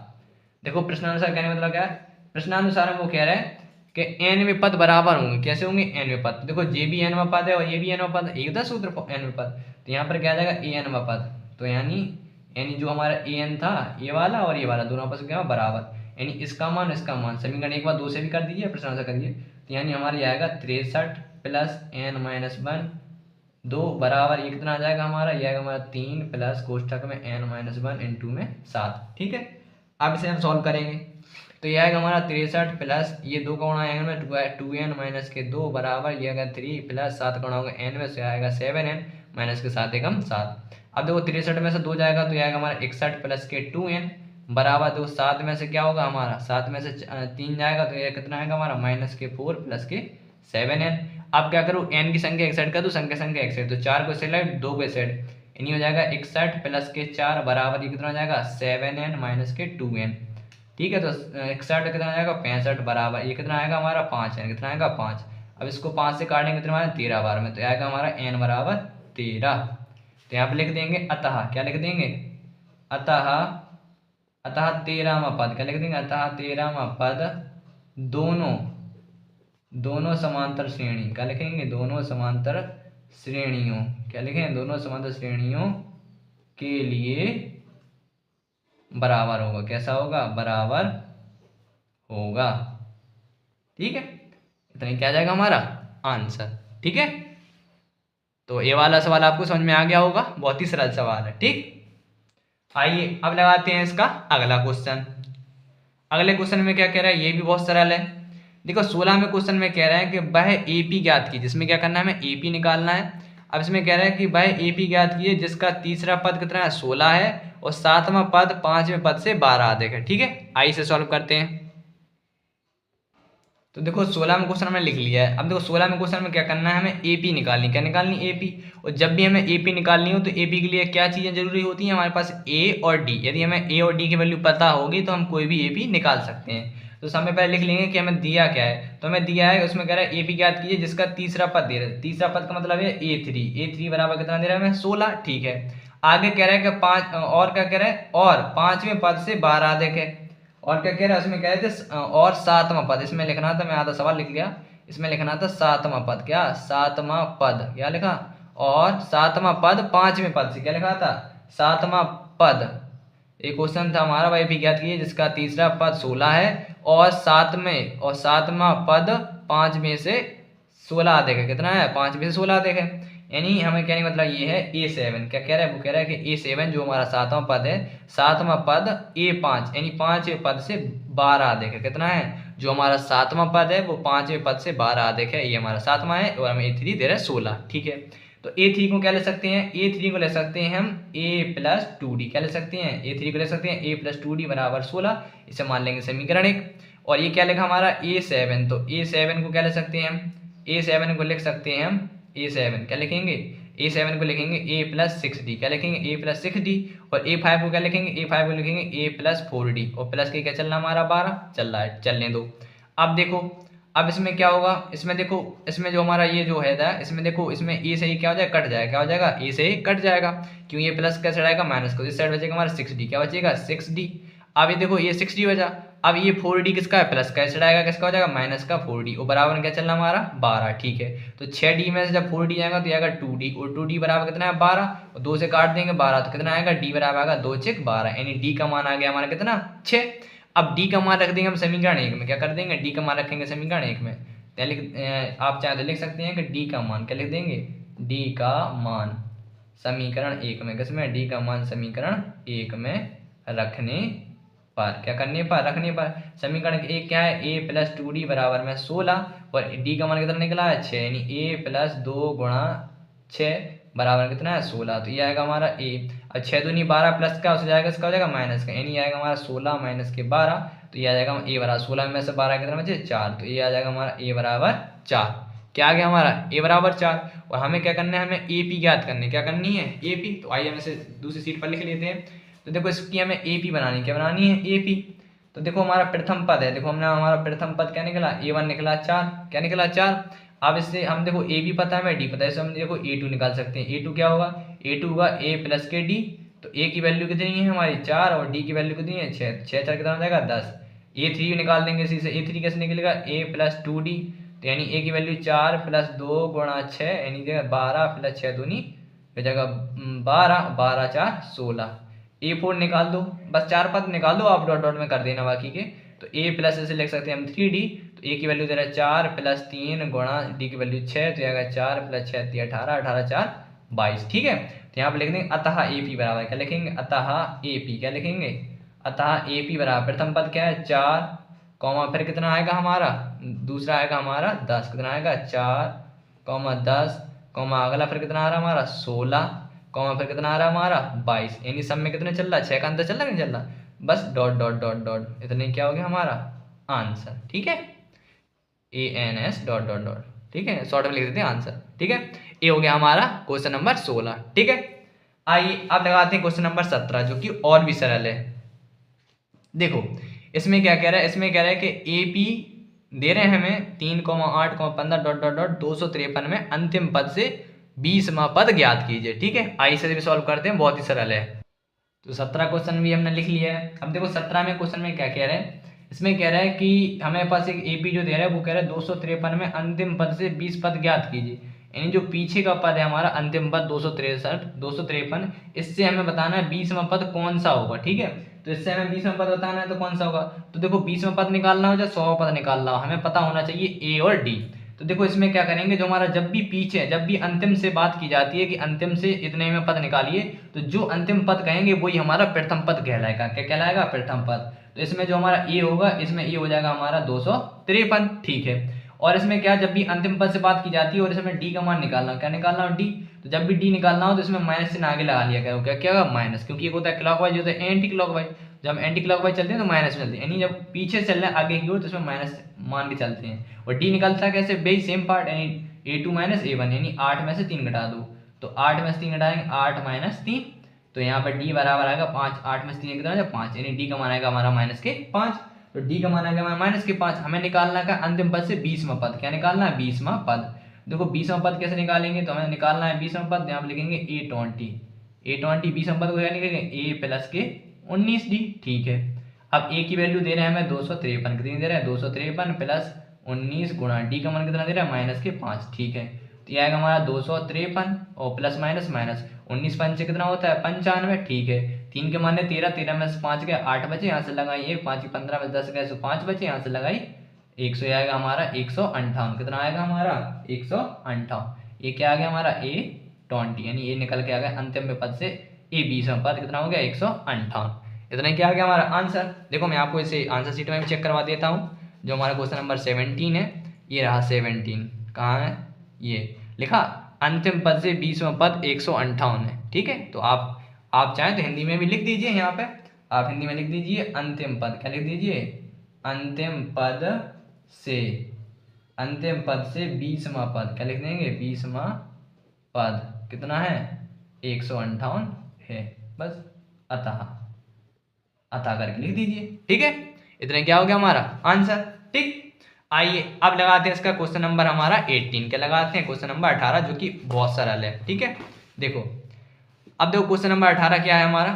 देखो प्रश्नानुसार कहने मतलब क्या है, प्रश्नानुसार हम वो कह रहे हैं कि nवें पद बराबर होंगे, कैसे होंगे, nवें पद। देखो जे भी nवां पद है और ये भी nवां पद, एक था सूत्र nवें पद, तो यहाँ पर क्या आ जाएगा anवां पद। तो यानी जो हमारा an था ये वाला और ये वाला, दोनों आपस में क्या बराबर, यानी इसका मान समीकरण एक बार 2 से भी कर दीजिए, प्रश्नानुसार करिए। तो यानी हमारे आएगा 63 प्लस n माइनस 1 2 बराबर, ये कितना आ जाएगा हमारा, ये आएगा हमारा 3 प्लस कोष्ठक में n माइनस 1 इंटू में 7, ठीक है। अब इसे हम सॉल्व करेंगे, तो ये आएगा हमारा 63 प्लस ये 2 का गुणा आएगा में 2n माइनस के 2 बराबर, ये आएगा 3 प्लस 7 का गुणा होगा n में से आएगा 7n माइनस के 7 एकम 7। अब देखो 63 में से 2 जाएगा तो ये आएगा हमारा 61 प्लस के 2n बराबर, देखो 7 में से क्या होगा हमारा, 7 में से 3 जाएगा तो ये कितना आएगा हमारा माइनस के 4 प्लस के 7n। अब क्या करूँ, n की संख्या 61 कर दूँ, संख्या 61, तो 4 को सेलेक्ट 2 को सेट, यानी हो जाएगा 61 प्लस के 4 बराबर, ये कितना हो जाएगा 7n माइनस के 2n, ठीक है। तो 61 कितना आ जाएगा 65 बराबर, ये कितना आएगा हमारा 5n, कितना आएगा 5। अब इसको 5 से काटेंगे कितना आएगा 13 बार में, तो आएगा हमारा n बराबर 13। तो यहाँ पे लिख देंगे अतः, क्या लिख देंगे, अतः 13वां पद, क्या लिख देंगे, अतः 13वां पद दोनों समांतर श्रेणी, क्या लिखेंगे, दोनों समांतर श्रेणियों, क्या लिखेंगे, दोनों समांतर श्रेणियों के लिए बराबर होगा, कैसा होगा, बराबर होगा, ठीक है। इतना ही क्या जाएगा हमारा आंसर, ठीक है। तो ये वाला सवाल आपको समझ में आ गया होगा, बहुत ही सरल सवाल है, ठीक। आइए अब लगाते हैं इसका अगला क्वेश्चन। अगले क्वेश्चन में क्या कह रहा है, ये भी बहुत सरल है। देखो 16वें क्वेश्चन में कह रहा है कि वह AP ज्ञात कीजिए, जिसमें क्या करना है, हमें AP निकालना है। अब इसमें कह रहा है कि वह AP ज्ञात कीजिए जिसका तीसरा पद कितना है 16 है और 7वां पद 5वें पद से 12 अधिक है, ठीक है। आइए इसे सॉल्व करते हैं। तो देखो 16वां क्वेश्चन हमने लिख लिया है। अब देखो 16वें क्वेश्चन में क्या करना है, हमें AP निकालनी, क्या निकालनी, AP। और जब भी हमें AP निकालनी हो तो AP के लिए क्या चीज़ें जरूरी होती हैं, हमारे पास A और D। यदि हमें A और D की वैल्यू पता होगी तो हम कोई भी AP निकाल सकते हैं। तो सबसे पहले लिख लेंगे कि हमें दिया क्या है, तो हमें दिया है उसमें कह रहा है AP ज्ञात कीजिए जिसका तीसरा पद दे रहा है। तीसरा पद का मतलब है A3 बराबर कितना दे रहा है हमें 16, ठीक है। आगे कह रहा है कि 5 और क्या कह रहा है, और 5वें पद से 12 अधिक है। और क्या कह रहा है, उसमें कह रहे थे और 7वां पद, इसमें लिखना था, मैं आधा सवाल लिख लिया, इसमें लिखना था 7वां पद, क्या 7वां पद, क्या लिखा, और 7वां पद 5वें पद से, क्या लिखा था 7वां पद एक क्वेश्चन था हमारा वही भी ज्ञात कीजिए जिसका तीसरा पद 16 है और सातवां पद 5 में से 16 अधिक है। कितना है? 5 में से 16 अधिक है। यानी हमें कहने का मतलब ये है A7 क्या कह रहा है? वो कह रहा है कि A7 जो हमारा सातवां पद है, सातवां पद A5 यानी 5वें पद से 12 अधिक है। कितना है? जो हमारा सातवां पद है वो 5वें पद से 12 अधिक है। ये हमारा सातवां है और हमें A3 दे रहा है 16। ठीक है, तो A3 को क्या ले सकते हैं? A3 को ले सकते हैं हम A+2D। क्या ले सकते हैं? A3 को ले सकते हैं A+2D बराबर 16। इसे मान लेंगे समीकरण 1। और ये क्या लिखा हमारा A7, तो A7 को क्या ले सकते हैं हम? A7 को लिख सकते हैं हम A7 क्या लिखेंगे? A7 को लिखेंगे A+6D। क्या लिखेंगे? A+6D। और A5 को क्या लिखेंगे? A5 को लिखेंगे A+4D। और प्लस के क्या चल रहा है हमारा 12 चल रहा है, चलने दो। अब देखो, अब इसमें क्या होगा? इसमें देखो, इसमें जो हमारा ये जो है था, इसमें देखो, इसमें ए से ही क्या हो जाएगा? कट जाएगा। क्या हो जाएगा? ए से ही कट जाएगा। क्यों? ये प्लस कैसे आएगा? माइनस को। इस साइड बचेगा हमारा 6D। क्या बचेगा? 6D। अब ये देखो, ये 6D बचा। अब ये 4D किसका है? प्लस का। इस साइड आएगा किसका हो जाएगा? माइनस का 4D। और बराबर में क्या चलना हमारा? 12। ठीक है, तो 6D में से जब 4D आएगा तो आएगा 2D। और 2D बराबर कितना है? 12। और 2 से काट देंगे 12 तो कितना आएगा? D बराबर आएगा 2 6 12। यानी D का मान आ गया हमारा कितना? 6। अब D का मान रख देंगे हम समीकरण 1 में। क्या कर देंगे? D का मान रखेंगे समीकरण 1 में। आप चाहे तो लिख सकते हैं कि D का मान क्या लिख देंगे? D का मान समीकरण 1 में, किसमें? D का मान समीकरण 1 में रखने पर, क्या करने पर? रखने पर। समीकरण 1 क्या है? A+2D बराबर में 16 और D का मान कितना निकला है? 6। यानी A+2 गुणा 6 बराबर कितना है? 16। तो ये आएगा हमारा A। अब 6 दूनी 12 प्लस का हो जाएगा, इसका हो जाएगा माइनस का। यानी आएगा हमारा 16 माइनस के 12। तो ये आ जाएगा A बराबर 16 में से 12 कितना बचे? 4। तो ये आ जाएगा हमारा A बराबर 4। क्या आ गया हमारा? A बराबर 4। और हमें क्या करना है? हमें AP ज्ञात करनी। क्या करनी है? AP। तो आइए हम इसे दूसरी सीट पर लिख लेते हैं। तो देखो, इसकी हमें AP बनानी। क्या बनानी है? AP। तो देखो, हमारा प्रथम पद है। देखो, हमने हमारा प्रथम पद क्या निकला? A1 निकला 4। क्या निकला? 4। अब इससे हम देखो A भी पता है, हमें D पता है, इससे हम देखो A2 निकाल सकते हैं। A2 क्या होगा? A2 होगा A प्लस के D। तो A की वैल्यू कितनी है हमारी? 4 और D की वैल्यू कितनी है? 6। 6 4 कितना हो जाएगा? 10। A3 निकाल देंगे इसी से। A3 कैसे निकलेगा? A+2D। तो यानी A की वैल्यू 4 + 2 गुणा 6 यानी 12 प्लस 6 दूनी हो जाएगा 12। 12 4 16। A4 निकाल दो, बस 4 पद निकाल दो आप, डॉट डॉट में कर देना बाकी के। तो A प्लस ऐसे लिख सकते हैं हम 3D। तो A की वैल्यू दे रहा है 4 + 3 गुणा D की वैल्यू 6। तो आएगा 4 + 6 = 18। 18 4 22। ठीक है, तो यहाँ पर लिख देंगे अतः AP बराबर, क्या लिखेंगे? अतः AP। क्या लिखेंगे? अतः AP बराबर प्रथम पद क्या है? 4 कॉमा फिर कितना आएगा हमारा? दूसरा आएगा हमारा 10। कितना आएगा? 4 10 कॉमा अगला फिर कितना आ रहा हमारा? 16 कॉमा फिर कितना आ रहा है हमारा? 22। यानी सब में कितने चल रहा है? 6 का अंतर चल रहा है, नहीं चल रहा? बस डॉट डॉट डॉट डॉट, इतने क्या हो गया हमारा आंसर। ठीक है, ANS डॉट डॉट डॉट। ठीक है, शॉर्ट में लिख देते हैं आंसर। ठीक है, ये हो गया हमारा क्वेश्चन नंबर 16। ठीक है, आइए अब लगाते हैं क्वेश्चन नंबर 17 जो कि और भी सरल है। देखो, इसमें क्या कह रहा है? इसमें कह रहा है कि AP दे रहे हैं हमें 3,8,15 डॉट डॉट डॉट 253 में अंतिम पद से 20वां पद ज्ञात कीजिए। ठीक है, आइए इसे भी सॉल्व करते हैं, बहुत ही सरल है। तो 17 क्वेश्चन भी हमने लिख लिया है। अब देखो 17 में क्वेश्चन में क्या कह रहे हैं? इसमें कह रहा है कि हमें पास एक AP जो दे रहा है वो कह रहा है 253 में अंतिम पद से 20 पद ज्ञात कीजिए। यानी जो पीछे का पद है हमारा अंतिम पद 253, इससे हमें बताना है 20वां पद कौन सा होगा। ठीक है, तो इससे हमें 20वां पद बताना है तो कौन सा होगा? तो देखो 20वां पद निकालना हो या 100वां पद निकालना हो, हमें पता होना चाहिए A और D। तो देखो इसमें क्या करेंगे, जो हमारा जब भी पीछे, जब भी अंतिम से बात की जाती है कि अंतिम से इतने में पद निकालिए, तो जो अंतिम पद कहेंगे वही हमारा प्रथम पद कहलाएगा। क्या कहलाएगा? प्रथम पद। तो इसमें जो हमारा A होगा, इसमें A हो जाएगा हमारा 253। ठीक है, और इसमें क्या, जब भी अंतिम पद से बात की जाती है और इसमें D का मान निकालना हो, क्या निकालना हो? D। तो जब भी D निकालना हो तो इसमें माइनस चिन्ह आगे लगा लिया करो। क्या क्या होगा? माइनस, क्योंकि एक होता है क्लॉकवाइज, होता है एंटी क्लॉकवाइज। जब हम एंटी क्लॉकवाइज चलते हैं तो माइनस में चलते हैं, यानी जब पीछे चल रहे हैं आगे की ओर तो इसमें माइनस मान के चलते हैं। और D निकलता है कैसे? बेई सेम पार्ट, यानी A2 - A1, यानी 8 में से 3 घटा दो। तो 8 में से 3 घटाएंगे 8 - 3। तो यहाँ पर D बराबर आएगा 5। 8 में से 3 कितना है? 5। यानी D का मान आएगा हमारा -5। तो D का मान आएगा हमारा -5। हमें निकालना का अंतिम पद से 20वां पद। क्या निकालना है? 20वां पद। देखो 20वां पद कैसे निकालेंगे? तो हमें निकालना है 20वां पद, यहाँ पर लिखेंगे A20। 20 पद को क्या लिखेंगे? A प्लस के 19D। ठीक है, अब A की वैल्यू दे रहे हैं हमें 253। कितनी दे रहे हैं? 253 प्लस 19 गुणा D का मान कितना दे रहा है? -5। ठीक है, तो यह आएगा हमारा 253 और प्लस माइनस 19 पंचे कितना होता है? 95। ठीक है, 3 के माने 13, 13 में से 5 गए 8 बचे, यहाँ से लगाई 1, 5 की 15 में 10 गए तो 5 बचे, यहाँ से लगाई 100 आएगा हमारा 158। कितना आएगा हमारा 158। ये क्या आ गया हमारा A20, यानी ये निकल के आ गया अंतिम में पद से ए 20वां पद कितना हो गया 158। इतना क्या आ गया हमारा आंसर। देखो मैं आपको इसे आंसर शीट में भी चेक करवा देता हूँ। जो हमारा क्वेश्चन नंबर 17 है, ये रहा 17, कहाँ है ये लिखा, अंतिम पद से 20वां पद 158 है। ठीक है, तो आप चाहें तो हिंदी में भी लिख दीजिए। यहाँ पे आप हिंदी में लिख दीजिए अंतिम पद, क्या लिख दीजिए, अंतिम पद से 20वां पद, क्या लिख देंगे 20वां पद कितना है 158 है, बस अतः करके लिख दीजिए। ठीक है, इतना क्या हो गया हमारा आंसर। ठीक, आइए अब लगाते हैं इसका क्वेश्चन नंबर हमारा 18। क्या लगाते हैं क्वेश्चन नंबर 18, जो कि बहुत सरल है। ठीक है, देखो अब देखो क्वेश्चन नंबर 18 क्या है हमारा।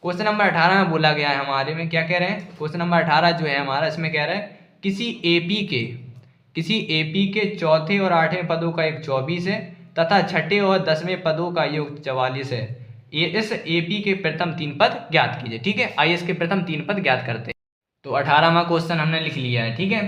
क्वेश्चन नंबर 18 में बोला गया है हमारे में, क्या कह रहे हैं, क्वेश्चन नंबर 18 जो है हमारा, इसमें कह रहा है किसी एपी के चौथे और 8वें पदों का योग 24 है तथा छठे और 10वें पदों का योग 44 है। ये इस एपी के प्रथम 3 पद ज्ञात कीजिए। ठीक है, आइए इसके प्रथम 3 पद ज्ञात करते हैं। तो 18वां क्वेश्चन हमने लिख लिया है। ठीक है,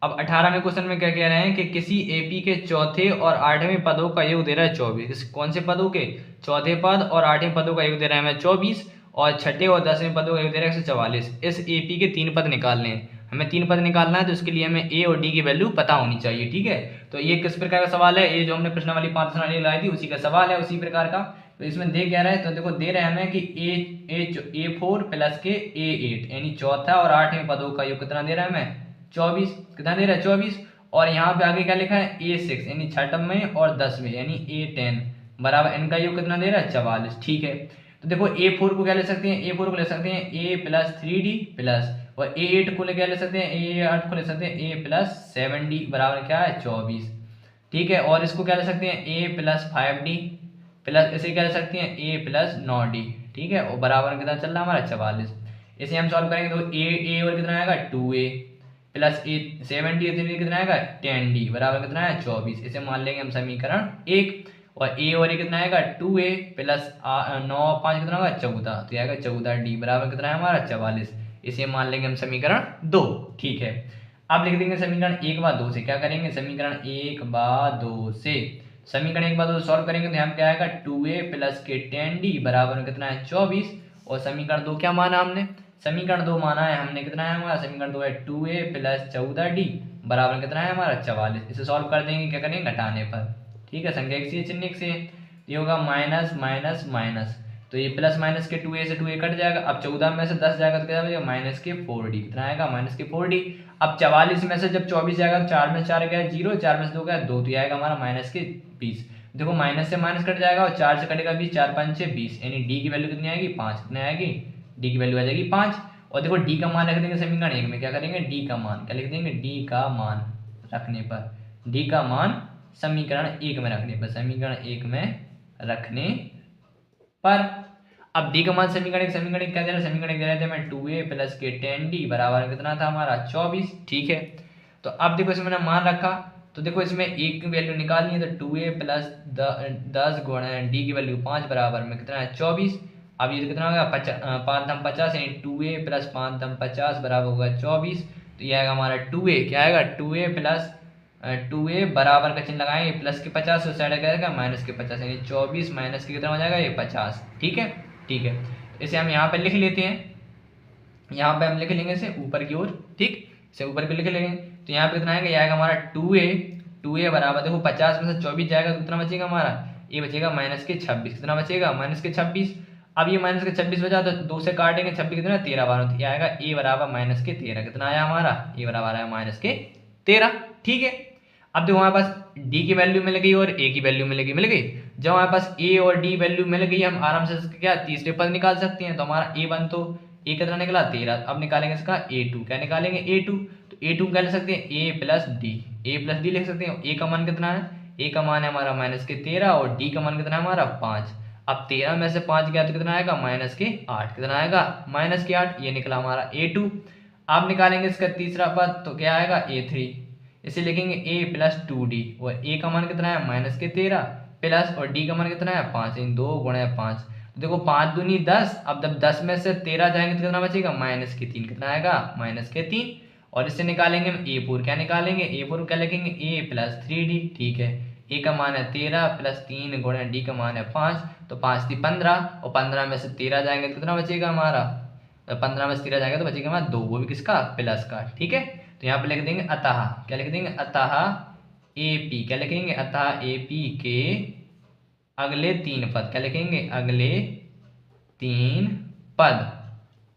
अब 18वें क्वेश्चन में क्या कह रहे हैं कि किसी एपी के चौथे और 8वें पदों का योग दे रहा है 24। कौन से पदों के, चौथे पद और 8वें पदों का योग दे रहा है हमें 24, और छठे और 10वें पदों का योग दे रहा है 144। इस एपी के 3 पद निकालने हैं, हमें 3 पद निकालना है, तो इसके लिए हमें ए और डी की वैल्यू पता होनी चाहिए। ठीक है, तो ये किस प्रकार का सवाल है, ये जो हमने प्रश्नावली 5 प्रश्नावली लाई थी उसी का सवाल है, उसी प्रकार का। तो इसमें दे क्या रहा है, तो देखो दे रहे हैं हमें कि A4 प्लस के A8, यानी चौथा और 8वें पदों का योग कितना दे रहा है हमें 24। कितना दे रहा है 24, और यहाँ पे आगे क्या लिखा है A6, यानी छठवें और 10वें, यानी A10 बराबर इनका योग कितना दे रहा है 44। ठीक है, तो देखो A4 को क्या ले सकते हैं, A4 को ले सकते हैं A प्लस 3D प्लस, और A8 को क्या ले सकते हैं, A8 को ले सकते हैं A प्लस 7D बराबर क्या है 24। ठीक है, और इसको क्या ले सकते हैं A प्लस 5D प्लस, इसे क्या ले सकते हैं A प्लस 9D। ठीक है, और बराबर कितना चल रहा है हमारा 44। इसे हम सॉल्व करेंगे तो A और कितना आएगा 2A प्लस 7D कितना आएगा 10D बराबर कितना है 24। इसे मान लेंगे हम समीकरण 1, और A और A कितना आएगा 2A प्लस 9 5 कितना होगा 14, तो आएगा 14D बराबर कितना है हमारा 44। इसे मान लेंगे हम समीकरण 2। ठीक है, अब लिख देंगे समीकरण 1 व 2 से, क्या करेंगे समीकरण 1 व 2 से, समीकरण 1 व 2 सॉल्व करेंगे तो यहाँ क्या आएगा 2A प्लस के 10D बराबर कितना है 24, और समीकरण 2 क्या माना हमने, समीकरण 2 माना है हमने कितना है हमारा, समीकरण 2 है 2A प्लस 14D बराबर कितना है हमारा 44। इसे सॉल्व कर देंगे, क्या करेंगे घटाने पर। ठीक है, संख्या एक से चिन्ह एक से, ये होगा माइनस माइनस माइनस, तो ये प्लस माइनस के 2A से 2A कट जाएगा। अब 14 में से 10 जाएगा तो क्या बचेगा माइनस के 4D, कितना आएगा माइनस के 4D। अब 44 में से जब 24 जाएगा, 4 में 4 गया 0, 4 में से 2 गया 2, तो ये आएगा हमारा माइनस के 20। देखो माइनस से माइनस कट जाएगा और 4 से कटेगा 20, 4 5 6 20, यानी डी की वैल्यू कितनी आएगी 5, कितनी आएगी डी की वैल्यू आ जाएगी 5। और देखो डी का मान रख देंगे समीकरण 1 में, क्या करेंगे डी का मान, क्या लिख देंगे डी का मान रखने पर, डी का मान समीकरण 1 में रखने पर, समीकरण 1 में रखने पर। अब डी का मान समीकरण क्या दे रहा है, समीकरण दे रहे थे हमें 2A प्लस के 10D बराबर कितना था हमारा 24। ठीक है, तो अब देखो इसमें मैंने मान रखा, तो देखो इसमें एक की वैल्यू निकालनी है, तो 2A प्लस 10 गुणा डी की वैल्यू 5 बराबर में कितना है 24। अब ये कितना होगा 5 दम 50, यानी 2A प्लस 5 दम 50 बराबर होगा 24। तो ये आएगा हमारा 2A, क्या आएगा 2A प्लस 2A बराबर का चिन्ह लगाएंगे, प्लस के 50 उस साइड क्या आएगा माइनस के 50, यानी 24 माइनस के कितना हो जाएगा ये 50। ठीक है, ठीक है, इसे हम यहाँ पे लिख लेते हैं, यहाँ पे हम लिख लेंगे इसे ऊपर की ओर। ठीक, इसे ऊपर की लिख लेंगे, तो यहाँ पे कितना आएगा, ये आएगा हमारा 2A बराबर, देखो 50 में से 24 जाएगा तो कितना बचेगा हमारा, ये बचेगा माइनस के 26, कितना बचेगा माइनस के 26। अब ये माइनस के 26 बचा तो 2 से काटेंगे, 26 कितना 13 बार, तो ये आएगा ए बराबर माइनस के 13, कितना आया हमारा ए बराबर आया माइनस के 13। ठीक है, अब देखो हमारे पास डी की वैल्यू मिल गई और ए की वैल्यू मिल गई। जब हमारे पास ए और डी वैल्यू मिल गई, हम आराम से क्या तीसरे पद निकाल सकते हैं। तो हमारा A1 तो ए कितना निकला 13, अब निकालेंगे इसका A2, क्या निकालेंगे A2, तो A2 क्या लिख सकते हैं A प्लस डी लिख सकते हैं। ए का मान कितना है, ए का मान है हमारा माइनस के 13 और डी का मान कितना है हमारा 5। अब 13 में से 5 गया तो कितना आएगा माइनस के 8, कितना आएगा माइनस के 8, ये निकला हमारा A2। आप निकालेंगे इसका तीसरा पद तो क्या आएगा A3, इसे लिखेंगे A प्लस 2D, और A का मान कितना है माइनस के 13 प्लस, और D का मान कितना है 5, इन 2 गुणे 5, देखो 5 दूनी 10, अब जब 10 में से 13 जाएंगे तो कितना बचेगा, -3। कितना आएगा, -3। और इससे निकालेंगे हम ए फोर, क्या निकालेंगे, ए फोर क्या लिखेंगे, ए प्लस 3d। ठीक है, ए का मान है 13 प्लस 3 गुणा डी का मान है 5, तो 5 थी 15, और 15 में से 13 जाएंगे तो कितना बचेगा हमारा, 15 में से 13 जाएगा तो बचेगा हमारा 2, वो भी किसका, प्लस का। ठीक है, तो यहाँ पे लिख देंगे अतः, क्या लिख देंगे, अतः ए पी, क्या लिखेंगे, अतः ए पी के अगले 3 पद, क्या लिखेंगे, अगले 3 पद,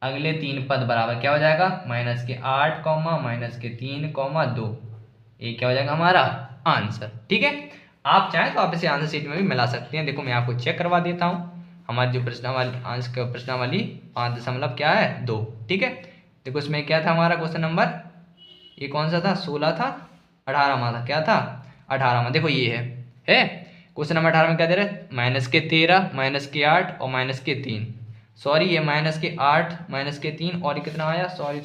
अगले 3 पद बराबर क्या हो जाएगा, -8 -3 2। ये क्या हो जाएगा हमारा आंसर। ठीक है, आप चाहें तो आप इसे आंसर शीट में भी मिला सकते हैं। देखो मैं आपको चेक करवा देता हूँ, हमारी जो प्रश्नावली 5 दशमलव क्या है 2। ठीक है, देखो इसमें क्या था हमारा क्वेश्चन नंबर, ये कौन सा था, 16 था, 18वां था, क्या था 18वां। देखो ये है क्वेश्चन नंबर 18 में क्या दे रहे हैं, -13 -8 और -3। सॉरी ये -8 -3 और ये कितना आया, सॉरी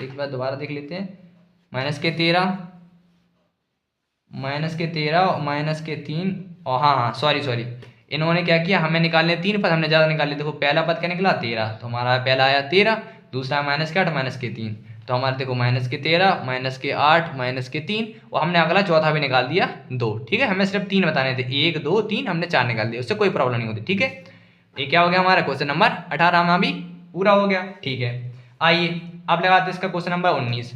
एक बार दोबारा देख लेते हैं, -13 और -3 और हाँ सॉरी इन्होंने क्या किया, हमें निकालने 3 पद, हमने ज़्यादा निकाले। देखो पहला पद क्या निकला 13, तो हमारा पहला आया 13, दूसरा -8 -3, तो हमारे देखो -13 -8 -3, और हमने अगला चौथा भी निकाल दिया 2। ठीक है, हमें सिर्फ 3 बताने थे, 1 2 3, हमने 4 निकाल दिया, उससे कोई प्रॉब्लम नहीं होती। ठीक है, ये क्या हो गया हमारा क्वेश्चन नंबर 18 में भी पूरा हो गया। ठीक है, आइए अब लगाते हैं इसका क्वेश्चन नंबर 19।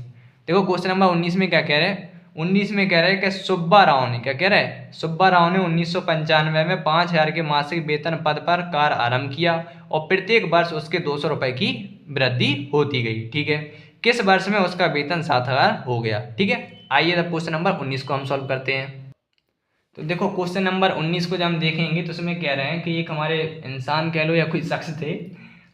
देखो क्वेश्चन नंबर 19 में क्या कह रहे हैं, 19 में कह रहे हैं कि सुब्बा राव ने, क्या कह रहे हैं, सुब्बा राव ने 1995 में 5000 के मासिक वेतन पद पर कार्य आरंभ किया और प्रत्येक वर्ष उसके 200 रुपए की वृद्धि होती गई। ठीक है, किस वर्ष में उसका वेतन 7000 हो गया। ठीक है, आइए अब क्वेश्चन नंबर 19 को हम सॉल्व करते हैं। तो देखो क्वेश्चन नंबर 19 को जब हम देखेंगे तो उसमें कह रहे हैं कि एक हमारे इंसान कह लो या कोई शख्स थे,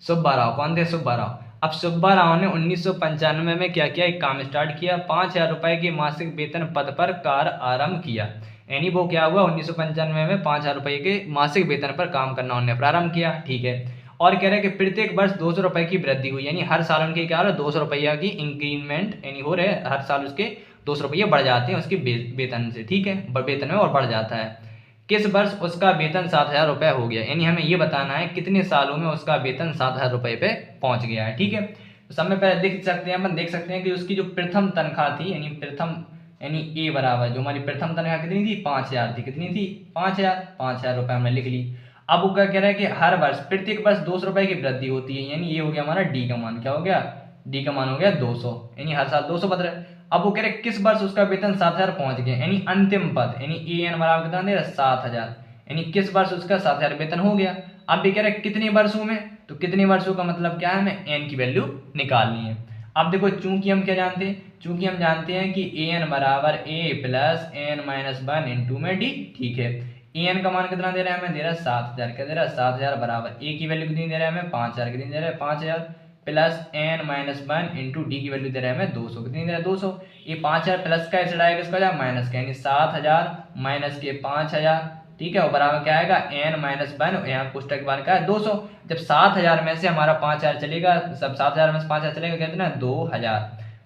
सुब्बा राव। कौन थे, सुब्बा राव। अब सुब्बा राव ने 1995 में क्या किया, एक काम स्टार्ट किया, 5000 रुपए के मासिक वेतन पद पर कार्य आरंभ किया। यानी वो क्या हुआ, 1995 में 5000 रुपए के मासिक वेतन पर काम करना उन्होंने प्रारंभ किया। ठीक है, और कह रहे हैं कि प्रत्येक वर्ष 200 रुपए की वृद्धि हुई, यानी हर साल उनके क्या हो रहा है, 200 रुपया की इंक्रीमेंट यानी हो रहे, हर साल उसके 200 रुपये बढ़ जाते हैं उसके वेतन से। ठीक है, वेतन में और बढ़ जाता है। किस वर्ष उसका वेतन 7000 रुपये हो गया, यानी हमें ये बताना है कितने सालों में उसका वेतन 7000 रुपये पे पहुंच गया है। ठीक है, तो सब में पहले देख सकते हैं, अपन देख सकते हैं कि उसकी जो प्रथम तनख्वाह थी, यानी ए बराबर जो हमारी प्रथम तनख्वाह कितनी थी, 5000 थी। कितनी थी, 5000 रुपये हमने लिख ली। अब वो क्या कह रहा है कि हर वर्ष प्रत्येक वर्ष 200 रुपये की वृद्धि होती है, यानी ये हो गया हमारा डी का मान, क्या हो गया, डी का मान हो गया 200, यानी हर साल 200 बदल रहा है। अब वो कह रहे किस वर्ष उसका वेतन 7000 पहुंच गया, यानी अंतिम पद, यानी ए एन बराबर कितना दे रहा है, 7000, यानी किस वर्ष उसका 7000 वेतन हो गया। अब भी कह रहे कितने वर्षों में, तो कितने वर्षों का मतलब क्या है, हमें एन की वैल्यू निकालनी है। अब देखो चूंकि हम क्या जानते हैं, चूंकि हम जानते हैं कि ए एन बराबर ए प्लस एन माइनस 1 इंटू में डी। ठीक है, ए एन का मान कितना दे रहा है, हमें दे रहा है 7000, क्या दे रहा है 7000 बराबर ए की वैल्यू कितनी दे रहा है हमें 5000, कितनी दे रहा है 5000 plus N minus 1 into D की वैल्यू दे रहा है हमें 200, कितनी दे रहा है 200। ये 5000 प्लस का ऐसे आएगा, इसका जाए माइनस का, यानी 7000 माइनस के 5000। ठीक है, और बराबर क्या आएगा एन माइनस 1, यहाँ पुस्तक के बाद का है 200। जब 7000 में से हमारा 5000 चलेगा, सब 7000 में से 5000 चलेगा, कहते हैं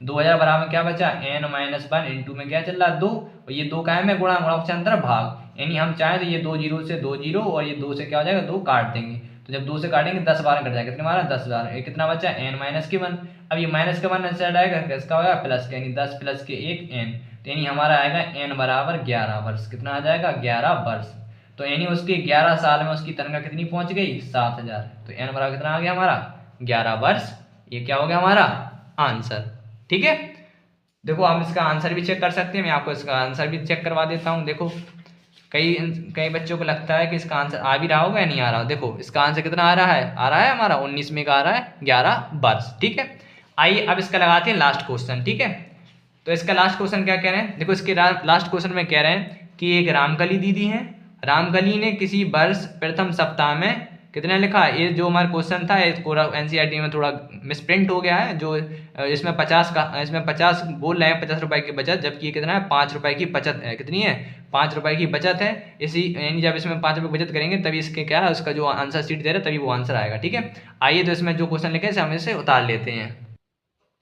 2000 बराबर क्या बचा एन माइनस 1 इंटू में क्या चल रहा है 2, और ये 2 का है में गुणा अंतर भाग, यानी हम चाहें तो ये 2 जीरो से 2 जीरो और ये 2 से क्या हो जाएगा 2 काट देंगे, तो जब 2 से काटेंगे 10 बार कट जाएगा, कितने मारा 10,000, ये कितना बचा एन माइनस के 1। अब ये माइनस का 1 साइड आएगा, किसका होगा प्लस का, यानी 10 प्लस के 1 एन, तो यानी हमारा आएगा एन बराबर 11 वर्ष, कितना आ जाएगा 11 वर्ष। तो यानी उसके 11 साल में उसकी तनख्वाह कितनी पहुंच गई 7000, तो एन बराबर कितना आ गया हमारा 11 वर्ष। ये क्या हो गया हमारा आंसर। ठीक है, देखो हम इसका आंसर भी चेक कर सकते हैं, मैं आपको इसका आंसर भी चेक करवा देता हूँ। देखो कई बच्चों को लगता है कि इसका आंसर आ भी रहा होगा या नहीं आ रहा। देखो इसका आंसर कितना आ रहा है हमारा 19 में का आ रहा है 11 वर्ष। ठीक है, आइए अब इसका लगाते हैं लास्ट क्वेश्चन। ठीक है, तो इसका लास्ट क्वेश्चन क्या कह रहे हैं, देखो इसके लास्ट क्वेश्चन में कह रहे हैं कि एक रामकली दीदी है, रामकली ने किसी वर्ष प्रथम सप्ताह में कितना लिखा, ये जो हमारा क्वेश्चन था एनसीईआरटी में थोड़ा मिसप्रिंट हो गया है, जो इसमें 50 बोल रहे हैं 50 रुपए की बचत, जबकि ये कितना है 5 रुपए की बचत है, कितनी है 5 रुपए की बचत है। इसी यानी जब इसमें 5 रुपये बचत करेंगे तभी इसके क्या है उसका जो आंसर शीट दे रहा है तभी वो आंसर आएगा। ठीक है, आइए तो इसमें जो क्वेश्चन लिखे हैं हम इसे उतार लेते हैं।